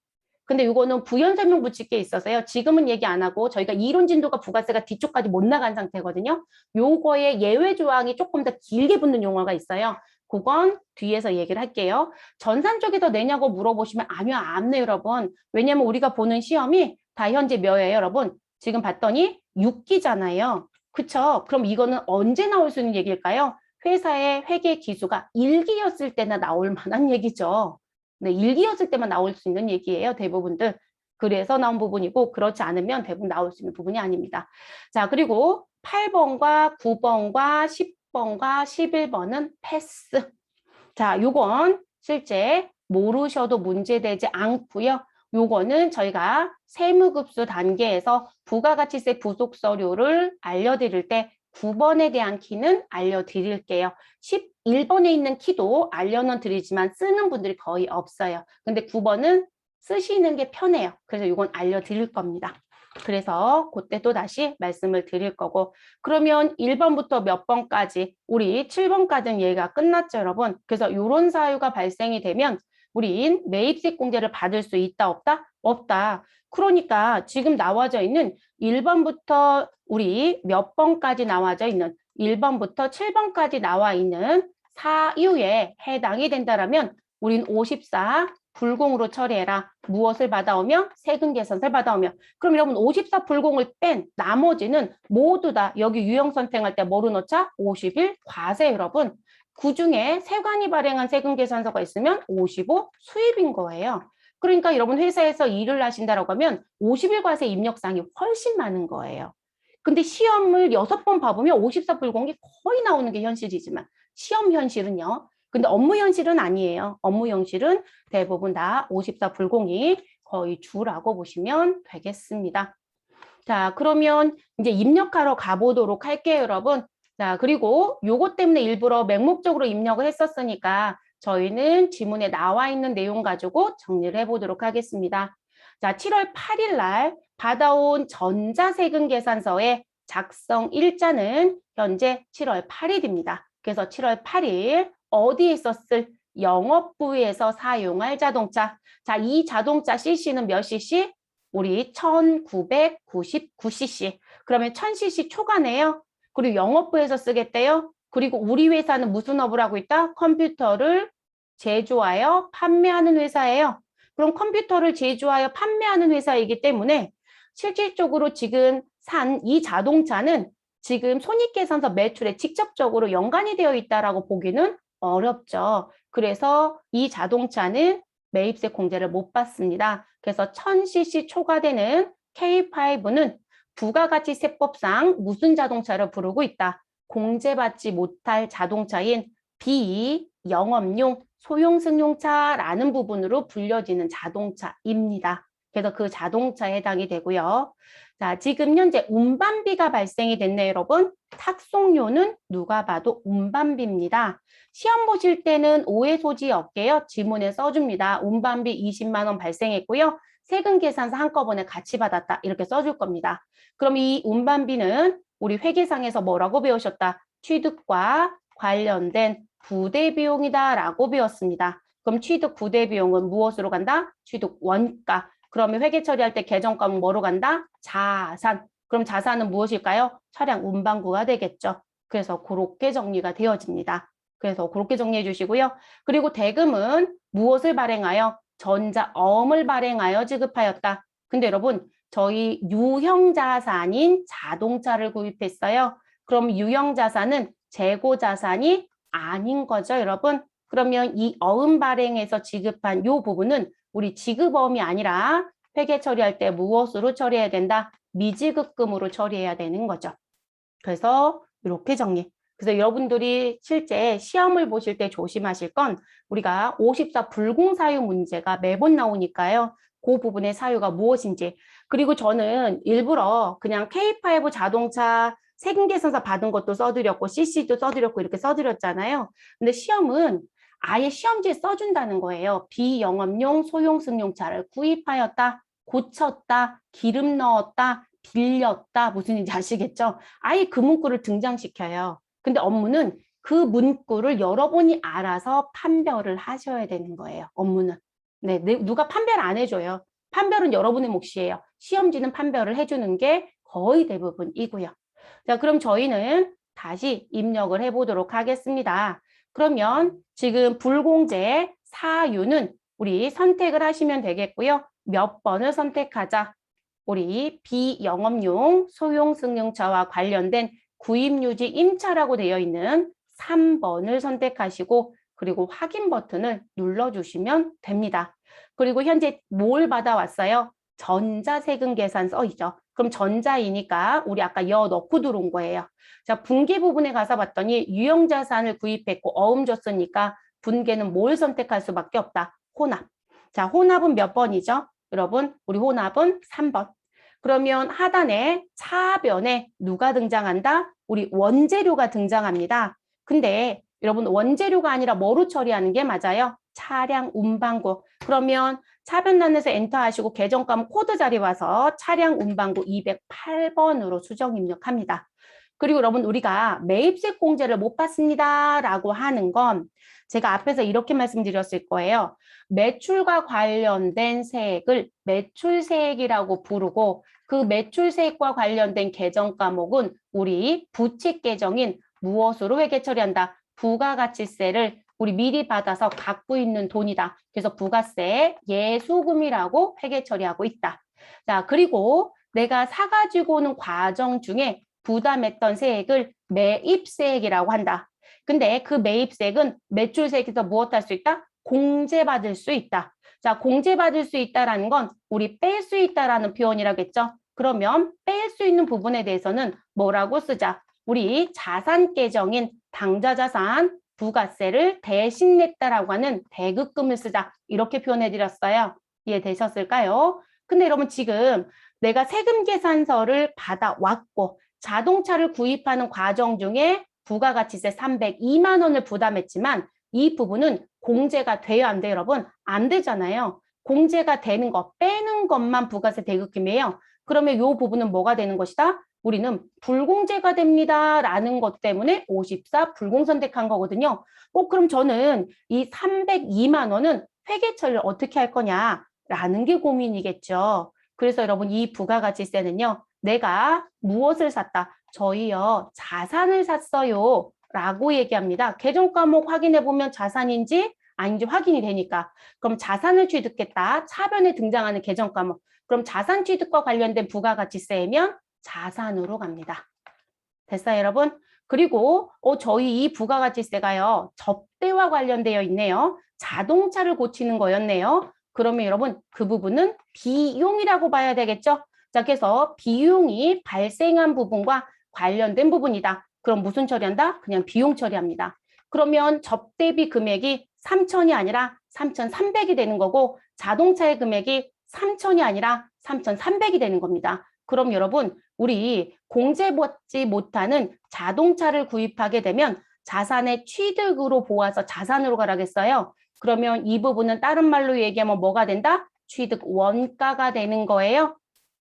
S1: 근데 이거는 부연 설명 붙일 게 있어서요. 지금은 얘기 안 하고 저희가 이론 진도가 부가세가 뒤쪽까지 못 나간 상태거든요. 요거에 예외 조항이 조금 더 길게 붙는 용어가 있어요. 그건 뒤에서 얘기를 할게요. 전산 쪽에서 내냐고 물어보시면 아니요, 안 내요, 여러분. 왜냐면 우리가 보는 시험이 다 현재 몇이에요, 여러분? 지금 봤더니 6기잖아요. 그쵸? 그럼 이거는 언제 나올 수 있는 얘기일까요? 회사의 회계 기수가 1기였을 때나 나올 만한 얘기죠. 네, 1기였을 때만 나올 수 있는 얘기예요, 대부분들. 그래서 나온 부분이고 그렇지 않으면 대부분 나올 수 있는 부분이 아닙니다. 자, 그리고 8번과 9번과 10번과 11번은 패스. 자, 요건 실제 모르셔도 문제되지 않고요. 요거는 저희가 세무급수 단계에서 부가가치세 부속 서류를 알려드릴 때 9번에 대한 키는 알려드릴게요. 11번에 있는 키도 알려는 드리지만 쓰는 분들이 거의 없어요. 근데 9번은 쓰시는 게 편해요. 그래서 이건 알려드릴 겁니다. 그래서 그때 또 다시 말씀을 드릴 거고 그러면 1번부터 몇 번까지 우리 7번까지는 얘기가 끝났죠, 여러분. 그래서 이런 사유가 발생이 되면 우린 매입세 공제를 받을 수 있다 없다? 없다. 그러니까 지금 나와져 있는 1번부터 우리 몇 번까지 나와져 있는 1번부터 7번까지 나와 있는 사유에 해당이 된다라면 우린 54 불공으로 처리해라. 무엇을 받아오며? 세금 계산서를 받아오며. 그럼 여러분 54 불공을 뺀 나머지는 모두 다 여기 유형 선택할 때 뭐로 넣자? 51 과세 여러분. 그중에 세관이 발행한 세금 계산서가 있으면 55 수입인 거예요. 그러니까 여러분 회사에서 일을 하신다라고 하면 50일 과세 입력상이 훨씬 많은 거예요. 근데 시험을 6번 봐보면 54 불공이 거의 나오는 게 현실이지만 시험 현실은요. 근데 업무 현실은 아니에요. 업무 현실은 대부분 다 54 불공이 거의 주라고 보시면 되겠습니다. 자, 그러면 이제 입력하러 가보도록 할게요, 여러분. 자, 그리고 요것 때문에 일부러 맹목적으로 입력을 했었으니까 저희는 지문에 나와 있는 내용 가지고 정리를 해보도록 하겠습니다. 자, 7월 8일 날 받아온 전자세금 계산서의 작성 일자는 현재 7월 8일입니다. 그래서 7월 8일 어디에 썼을 영업부에서 사용할 자동차. 자, 이 자동차 CC는 몇 cc? 우리 1999cc. 그러면 1000cc 초과네요. 그리고 영업부에서 쓰겠대요. 그리고 우리 회사는 무슨 업을 하고 있다? 컴퓨터를 제조하여 판매하는 회사예요. 그럼 컴퓨터를 제조하여 판매하는 회사이기 때문에 실질적으로 지금 산 이 자동차는 지금 손익계산서 매출에 직접적으로 연관이 되어 있다라고 보기는 어렵죠. 그래서 이 자동차는 매입세 공제를 못 받습니다. 그래서 1000cc 초과되는 K5는 부가가치세법상 무슨 자동차를 부르고 있다? 공제받지 못할 자동차인 비영업용 소형승용차라는 부분으로 불려지는 자동차입니다. 그래서 그 자동차에 해당이 되고요. 자, 지금 현재 운반비가 발생이 됐네요, 여러분. 탁송료는 누가 봐도 운반비입니다. 시험 보실 때는 오해 소지 없게요. 지문에 써줍니다. 운반비 20만 원 발생했고요. 세금 계산서 한꺼번에 같이 받았다. 이렇게 써줄 겁니다. 그럼 이 운반비는 우리 회계상에서 뭐라고 배우셨다? 취득과 관련된 부대비용이다라고 배웠습니다. 그럼 취득 부대비용은 무엇으로 간다? 취득 원가. 그러면 회계 처리할 때 계정가는 뭐로 간다? 자산. 그럼 자산은 무엇일까요? 차량 운반구가 되겠죠. 그래서 그렇게 정리가 되어집니다. 그래서 그렇게 정리해 주시고요. 그리고 대금은 무엇을 발행하여? 전자어음을 발행하여 지급하였다. 근데 여러분, 저희 유형자산인 자동차를 구입했어요. 그럼 유형자산은 재고자산이 아닌 거죠, 여러분. 그러면 이 어음 발행에서 지급한 이 부분은 우리 지급어음이 아니라 회계 처리할 때 무엇으로 처리해야 된다? 미지급금으로 처리해야 되는 거죠. 그래서 이렇게 정리. 그래서 여러분들이 실제 시험을 보실 때 조심하실 건 우리가 54 불공사유 문제가 매번 나오니까요. 그 부분의 사유가 무엇인지. 그리고 저는 일부러 그냥 K5 자동차 세금계산서 받은 것도 써드렸고 CC도 써드렸고 이렇게 써드렸잖아요. 근데 시험은 아예 시험지에 써준다는 거예요. 비영업용 소형승용차를 구입하였다, 고쳤다, 기름 넣었다, 빌렸다, 무슨 인지 아시겠죠? 아예 그 문구를 등장시켜요. 근데 업무는 그 문구를 여러분이 알아서 판별을 하셔야 되는 거예요. 업무는. 네, 누가 판별 안 해줘요. 판별은 여러분의 몫이에요. 시험지는 판별을 해주는 게 거의 대부분이고요. 자, 그럼 저희는 다시 입력을 해보도록 하겠습니다. 그러면 지금 불공제 사유는 우리 선택을 하시면 되겠고요. 몇 번을 선택하자. 우리 비영업용 소형승용차와 관련된 구입유지 임차라고 되어 있는 3번을 선택하시고 그리고 확인 버튼을 눌러주시면 됩니다. 그리고 현재 뭘 받아왔어요? 전자세금 계산서이죠. 그럼 전자이니까 우리 아까 여 넣고 들어온 거예요. 자, 분계 부분에 가서 봤더니 유형자산을 구입했고 어음 줬으니까 분계는 뭘 선택할 수밖에 없다. 혼합. 자, 혼합은 몇 번이죠? 여러분, 우리 혼합은 3번. 그러면 하단에 차변에 누가 등장한다? 우리 원재료가 등장합니다. 근데 여러분 원재료가 아니라 뭐로 처리하는 게 맞아요? 차량 운반구. 그러면 차변란에서 엔터 하시고 계정감 코드 자리 와서 차량 운반구 208번으로 수정 입력합니다. 그리고 여러분 우리가 매입세 공제를 못 받습니다 라고 하는 건 제가 앞에서 이렇게 말씀드렸을 거예요. 매출과 관련된 세액을 매출세액이라고 부르고 그 매출세액과 관련된 계정 과목은 우리 부칙 계정인 무엇으로 회계 처리한다? 부가가치세를 우리 미리 받아서 갖고 있는 돈이다. 그래서 부가세 예수금이라고 회계 처리하고 있다. 자, 그리고 내가 사가지고 오는 과정 중에 부담했던 세액을 매입세액이라고 한다. 근데 그 매입세액은 매출세액에서 무엇 할 수 있다? 공제받을 수 있다. 자, 공제받을 수 있다라는 건 우리 뺄 수 있다라는 표현이라겠죠. 그러면 뺄 수 있는 부분에 대해서는 뭐라고 쓰자? 우리 자산 계정인 당좌자산 부가세를 대신 냈다라고 하는 대급금을 쓰자. 이렇게 표현해 드렸어요. 이해되셨을까요? 근데 여러분 지금 내가 세금 계산서를 받아왔고 자동차를 구입하는 과정 중에 부가가치세 302만 원을 부담했지만 이 부분은 공제가 돼요, 안 돼요, 여러분? 안 되잖아요. 공제가 되는 거, 빼는 것만 부가세 대급금이에요. 그러면 이 부분은 뭐가 되는 것이다? 우리는 불공제가 됩니다. 라는 것 때문에 54 불공 선택한 거거든요. 그럼 저는 이 302만 원은 회계 처리를 어떻게 할 거냐? 라는 게 고민이겠죠. 그래서 여러분 이 부가가치세는요. 내가 무엇을 샀다? 저희요. 자산을 샀어요. 라고 얘기합니다. 계정 과목 확인해 보면 자산인지 아닌지 확인이 되니까. 그럼 자산을 취득했다. 차변에 등장하는 계정 과목. 그럼 자산 취득과 관련된 부가가치세면 자산으로 갑니다. 됐어요, 여러분? 그리고 저희 이 부가가치세가요. 접대와 관련되어 있네요. 자동차를 고치는 거였네요. 그러면 여러분 그 부분은 비용이라고 봐야 되겠죠? 자, 그래서 비용이 발생한 부분과 관련된 부분이다. 그럼 무슨 처리한다? 그냥 비용 처리합니다. 그러면 접대비 금액이 3천이 아니라 3,300이 되는 거고 자동차의 금액이 3천이 아니라 3,300이 되는 겁니다. 그럼 여러분 우리 공제받지 못하는 자동차를 구입하게 되면 자산의 취득으로 보아서 자산으로 가라겠어요. 그러면 이 부분은 다른 말로 얘기하면 뭐가 된다? 취득 원가가 되는 거예요.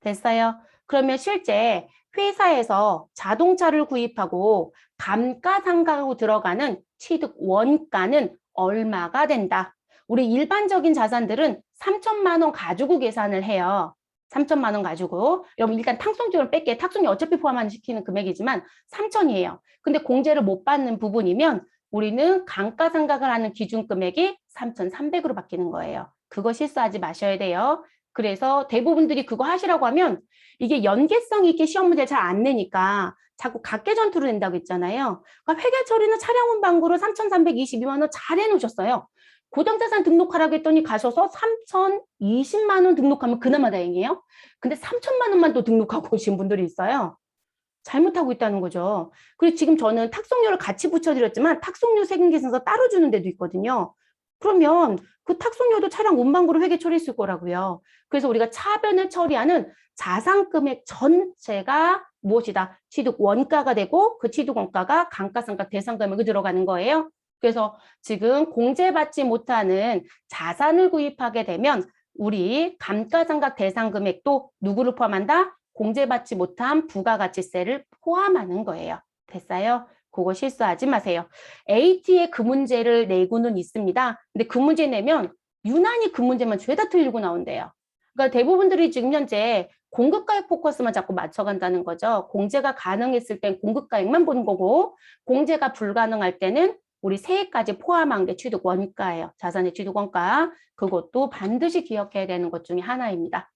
S1: 됐어요? 그러면 실제 회사에서 자동차를 구입하고 감가상각으로 들어가는 취득 원가는 얼마가 된다? 우리 일반적인 자산들은 3천만 원 가지고 계산을 해요. 3천만 원 가지고. 여러분 일단 탁송료를 뺄게. 탁송료 어차피 포함 시키는 금액이지만 3천이에요. 근데 공제를 못 받는 부분이면 우리는 감가상각을 하는 기준 금액이 3,300으로 바뀌는 거예요. 그거 실수하지 마셔야 돼요. 그래서 대부분들이 그거 하시라고 하면 이게 연계성 있게 시험 문제 잘 안 내니까 자꾸 각계전투를 낸다고 했잖아요. 그러니까 회계 처리는 차량 운반구로 3,322만 원 잘 해놓으셨어요. 고정자산 등록하라고 했더니 가셔서 3,020만 원 등록하면 그나마 다행이에요. 근데 3천만 원만 또 등록하고 오신 분들이 있어요. 잘못하고 있다는 거죠. 그리고 지금 저는 탁송료를 같이 붙여드렸지만 탁송료 세금 계산서 따로 주는 데도 있거든요. 그러면 그 탁송료도 차량 운반구로 회계 처리했을 거라고요. 그래서 우리가 차변을 처리하는 자산 금액 전체가 무엇이다? 취득 원가가 되고 그 취득 원가가 감가상각 대상 금액이 들어가는 거예요. 그래서 지금 공제받지 못하는 자산을 구입하게 되면 우리 감가상각 대상 금액도 누구를 포함한다? 공제받지 못한 부가가치세를 포함하는 거예요. 됐어요? 그거 실수하지 마세요. AT에 그 문제를 내고는 있습니다. 근데 그 문제 내면 유난히 그 문제만 죄다 틀리고 나온대요. 그러니까 대부분들이 지금 현재 공급가액 포커스만 자꾸 맞춰간다는 거죠. 공제가 가능했을 땐 공급가액만 보는 거고 공제가 불가능할 때는 우리 세액까지 포함한 게 취득 원가예요. 자산의 취득 원가. 그것도 반드시 기억해야 되는 것 중에 하나입니다.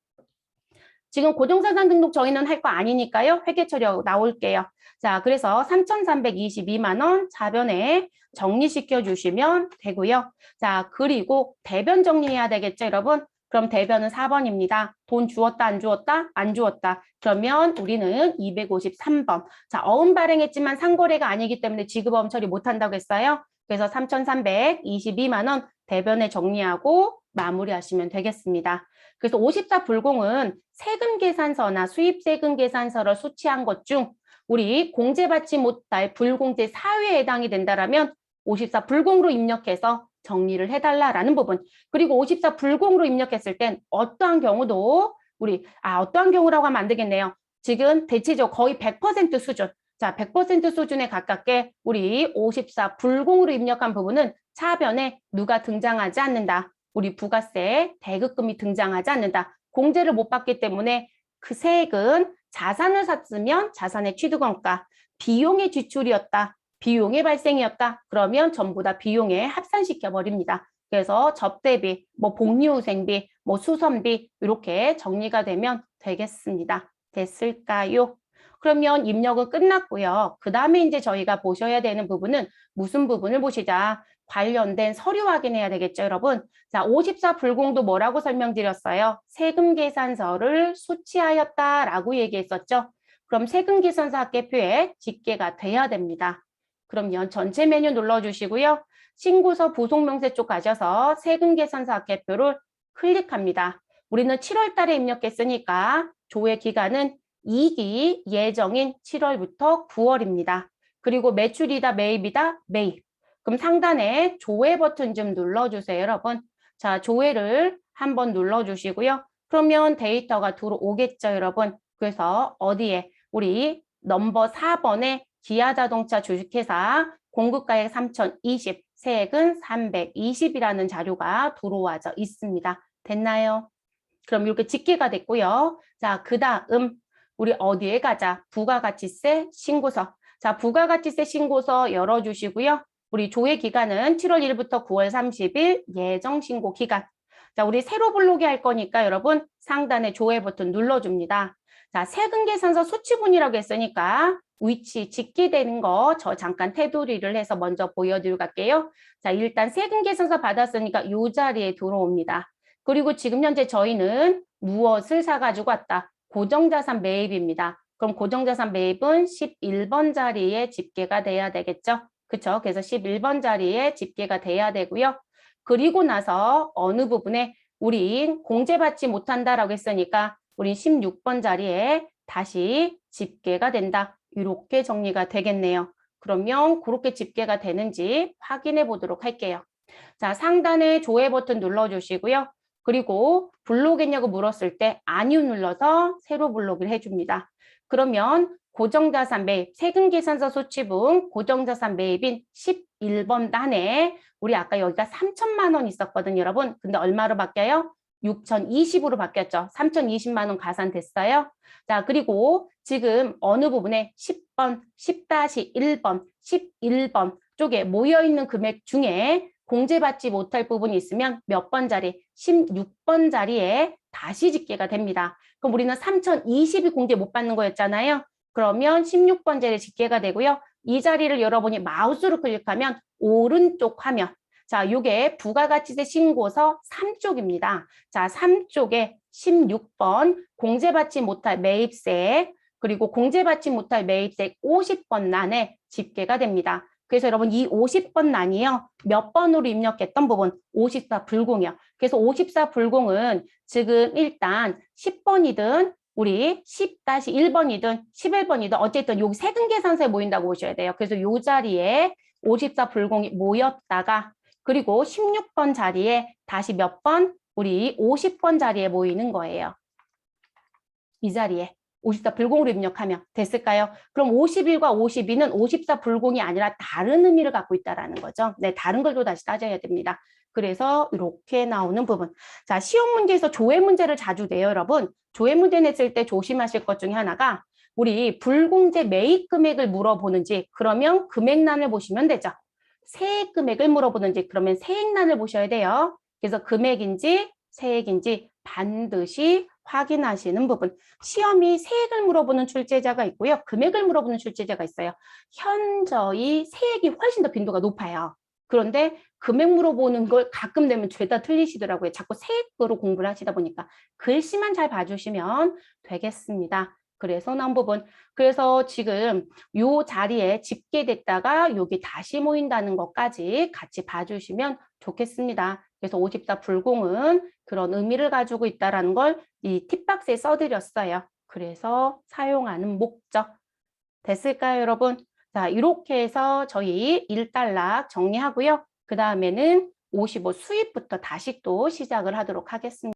S1: 지금 고정자산 등록 저희는 할 거 아니니까요. 회계 처리하고 나올게요. 자, 그래서 3,322만 원 자변에 정리시켜 주시면 되고요. 자, 그리고 대변 정리해야 되겠죠, 여러분? 그럼 대변은 4번입니다. 돈 주었다, 안 주었다? 안 주었다. 그러면 우리는 253번. 자, 어음 발행했지만 상거래가 아니기 때문에 지급어음 처리 못한다고 했어요. 그래서 3,322만 원 대변에 정리하고 마무리하시면 되겠습니다. 그래서 54 불공은 세금 계산서나 수입세금 계산서를 수취한 것 중 우리 공제받지 못할 불공제 사유에 해당이 된다라면 54 불공으로 입력해서 정리를 해달라라는 부분. 그리고 54 불공으로 입력했을 땐 어떠한 경우도 우리 어떠한 경우라고 하면 안 되겠네요. 지금 대체적으로 거의 100% 수준. 자, 100% 수준에 가깝게 우리 54 불공으로 입력한 부분은 차변에 누가 등장하지 않는다. 우리 부가세, 대급금이 등장하지 않는다. 공제를 못 받기 때문에 그 세액은 자산을 샀으면 자산의 취득원가, 비용의 지출이었다. 비용의 발생이었다. 그러면 전부 다 비용에 합산시켜 버립니다. 그래서 접대비, 뭐 복리후생비, 뭐 수선비 이렇게 정리가 되면 되겠습니다. 됐을까요? 그러면 입력은 끝났고요. 그 다음에 이제 저희가 보셔야 되는 부분은 무슨 부분을 보시자. 관련된 서류 확인해야 되겠죠, 여러분? 자, 54 불공도 뭐라고 설명드렸어요? 세금 계산서를 수취하였다라고 얘기했었죠. 그럼 세금 계산서 합계표에 집계가 돼야 됩니다. 그럼요, 전체 메뉴 눌러주시고요. 신고서 부속명세 쪽 가셔서 세금 계산서 합계표를 클릭합니다. 우리는 7월 달에 입력했으니까 조회 기간은 2기 예정인 7월부터 9월입니다. 그리고 매출이다, 매입이다, 매입. 그럼 상단에 조회 버튼 좀 눌러주세요, 여러분. 자, 조회를 한번 눌러주시고요. 그러면 데이터가 들어오겠죠, 여러분. 그래서 어디에? 우리 넘버 4번에 기아자동차 주식회사 공급가액 3,020, 세액은 320이라는 자료가 들어와져 있습니다. 됐나요? 그럼 이렇게 집계가 됐고요. 자, 그 다음 우리 어디에 가자? 부가가치세 신고서. 자, 부가가치세 신고서 열어주시고요. 우리 조회 기간은 7월 1일부터 9월 30일 예정 신고 기간. 자, 우리 새로 블록이 할 거니까 여러분 상단에 조회 버튼 눌러줍니다. 자, 세금 계산서 수치분이라고 했으니까 위치 집계되는 거 저 잠깐 테두리를 해서 먼저 보여드리고 갈게요. 자, 일단 세금 계산서 받았으니까 이 자리에 들어옵니다. 그리고 지금 현재 저희는 무엇을 사가지고 왔다? 고정자산 매입입니다. 그럼 고정자산 매입은 11번 자리에 집계가 돼야 되겠죠? 그렇죠? 그래서 11번 자리에 집계가 돼야 되고요. 그리고 나서 어느 부분에 우리 공제받지 못한다라고 했으니까 우리 16번 자리에 다시 집계가 된다. 이렇게 정리가 되겠네요. 그러면 그렇게 집계가 되는지 확인해 보도록 할게요. 자, 상단에 조회 버튼 눌러주시고요. 그리고 블록했냐고 물었을 때 아니요 눌러서 새로 블록을 해줍니다. 그러면 고정자산 매입, 세금 계산서 수취분 고정자산 매입인 11번 단에 우리 아까 여기가 3천만 원 있었거든요, 여러분. 근데 얼마로 바뀌어요? 6,020으로 바뀌었죠. 3,020만 원 가산됐어요. 자, 그리고 지금 어느 부분에 10번, 10-1번, 11번 쪽에 모여있는 금액 중에 공제받지 못할 부분이 있으면 몇 번 자리? 16번 자리에 다시 집계가 됩니다. 그럼 우리는 3,020이 공제 못 받는 거였잖아요. 그러면 16번 자리에 집계가 되고요. 이 자리를 여러분이 마우스로 클릭하면 오른쪽 화면. 자, 이게 부가가치세 신고서 3쪽입니다. 자, 3쪽에 16번 공제받지 못할 매입세 그리고 공제받지 못할 매입세 50번 란에 집계가 됩니다. 그래서 여러분 이 50번 란이요. 몇 번으로 입력했던 부분? 54 불공이요. 그래서 54 불공은 지금 일단 10번이든 우리 10-1번이든 11번이든 어쨌든 여기 세금 계산서에 모인다고 보셔야 돼요. 그래서 이 자리에 54 불공이 모였다가 그리고 16번 자리에 다시 몇 번? 우리 50번 자리에 모이는 거예요. 이 자리에 54 불공으로 입력하면 됐을까요? 그럼 51과 52는 54 불공이 아니라 다른 의미를 갖고 있다는 거죠. 네, 다른 걸 또 다시 따져야 됩니다. 그래서 이렇게 나오는 부분. 자, 시험 문제에서 조회 문제를 자주 내요, 여러분. 조회 문제 냈을 때 조심하실 것 중에 하나가 우리 불공제 매입 금액을 물어보는지 그러면 금액란을 보시면 되죠. 세액 금액을 물어보는지 그러면 세액란을 보셔야 돼요. 그래서 금액인지 세액인지 반드시 확인하시는 부분. 시험이 세액을 물어보는 출제자가 있고요. 금액을 물어보는 출제자가 있어요. 현저히 세액이 훨씬 더 빈도가 높아요. 그런데 금액 물어보는 걸 가끔 되면 죄다 틀리시더라고요. 자꾸 세액으로 공부를 하시다 보니까 글씨만 잘 봐주시면 되겠습니다. 그래서 나온 부분. 그래서 지금 요 자리에 집계됐다가 여기 다시 모인다는 것까지 같이 봐주시면 좋겠습니다. 그래서 54 불공은 그런 의미를 가지고 있다는 걸 이 팁박스에 써드렸어요. 그래서 사용하는 목적. 됐을까요, 여러분? 자, 이렇게 해서 저희 1단락 정리하고요. 그 다음에는 55 수입부터 다시 또 시작을 하도록 하겠습니다.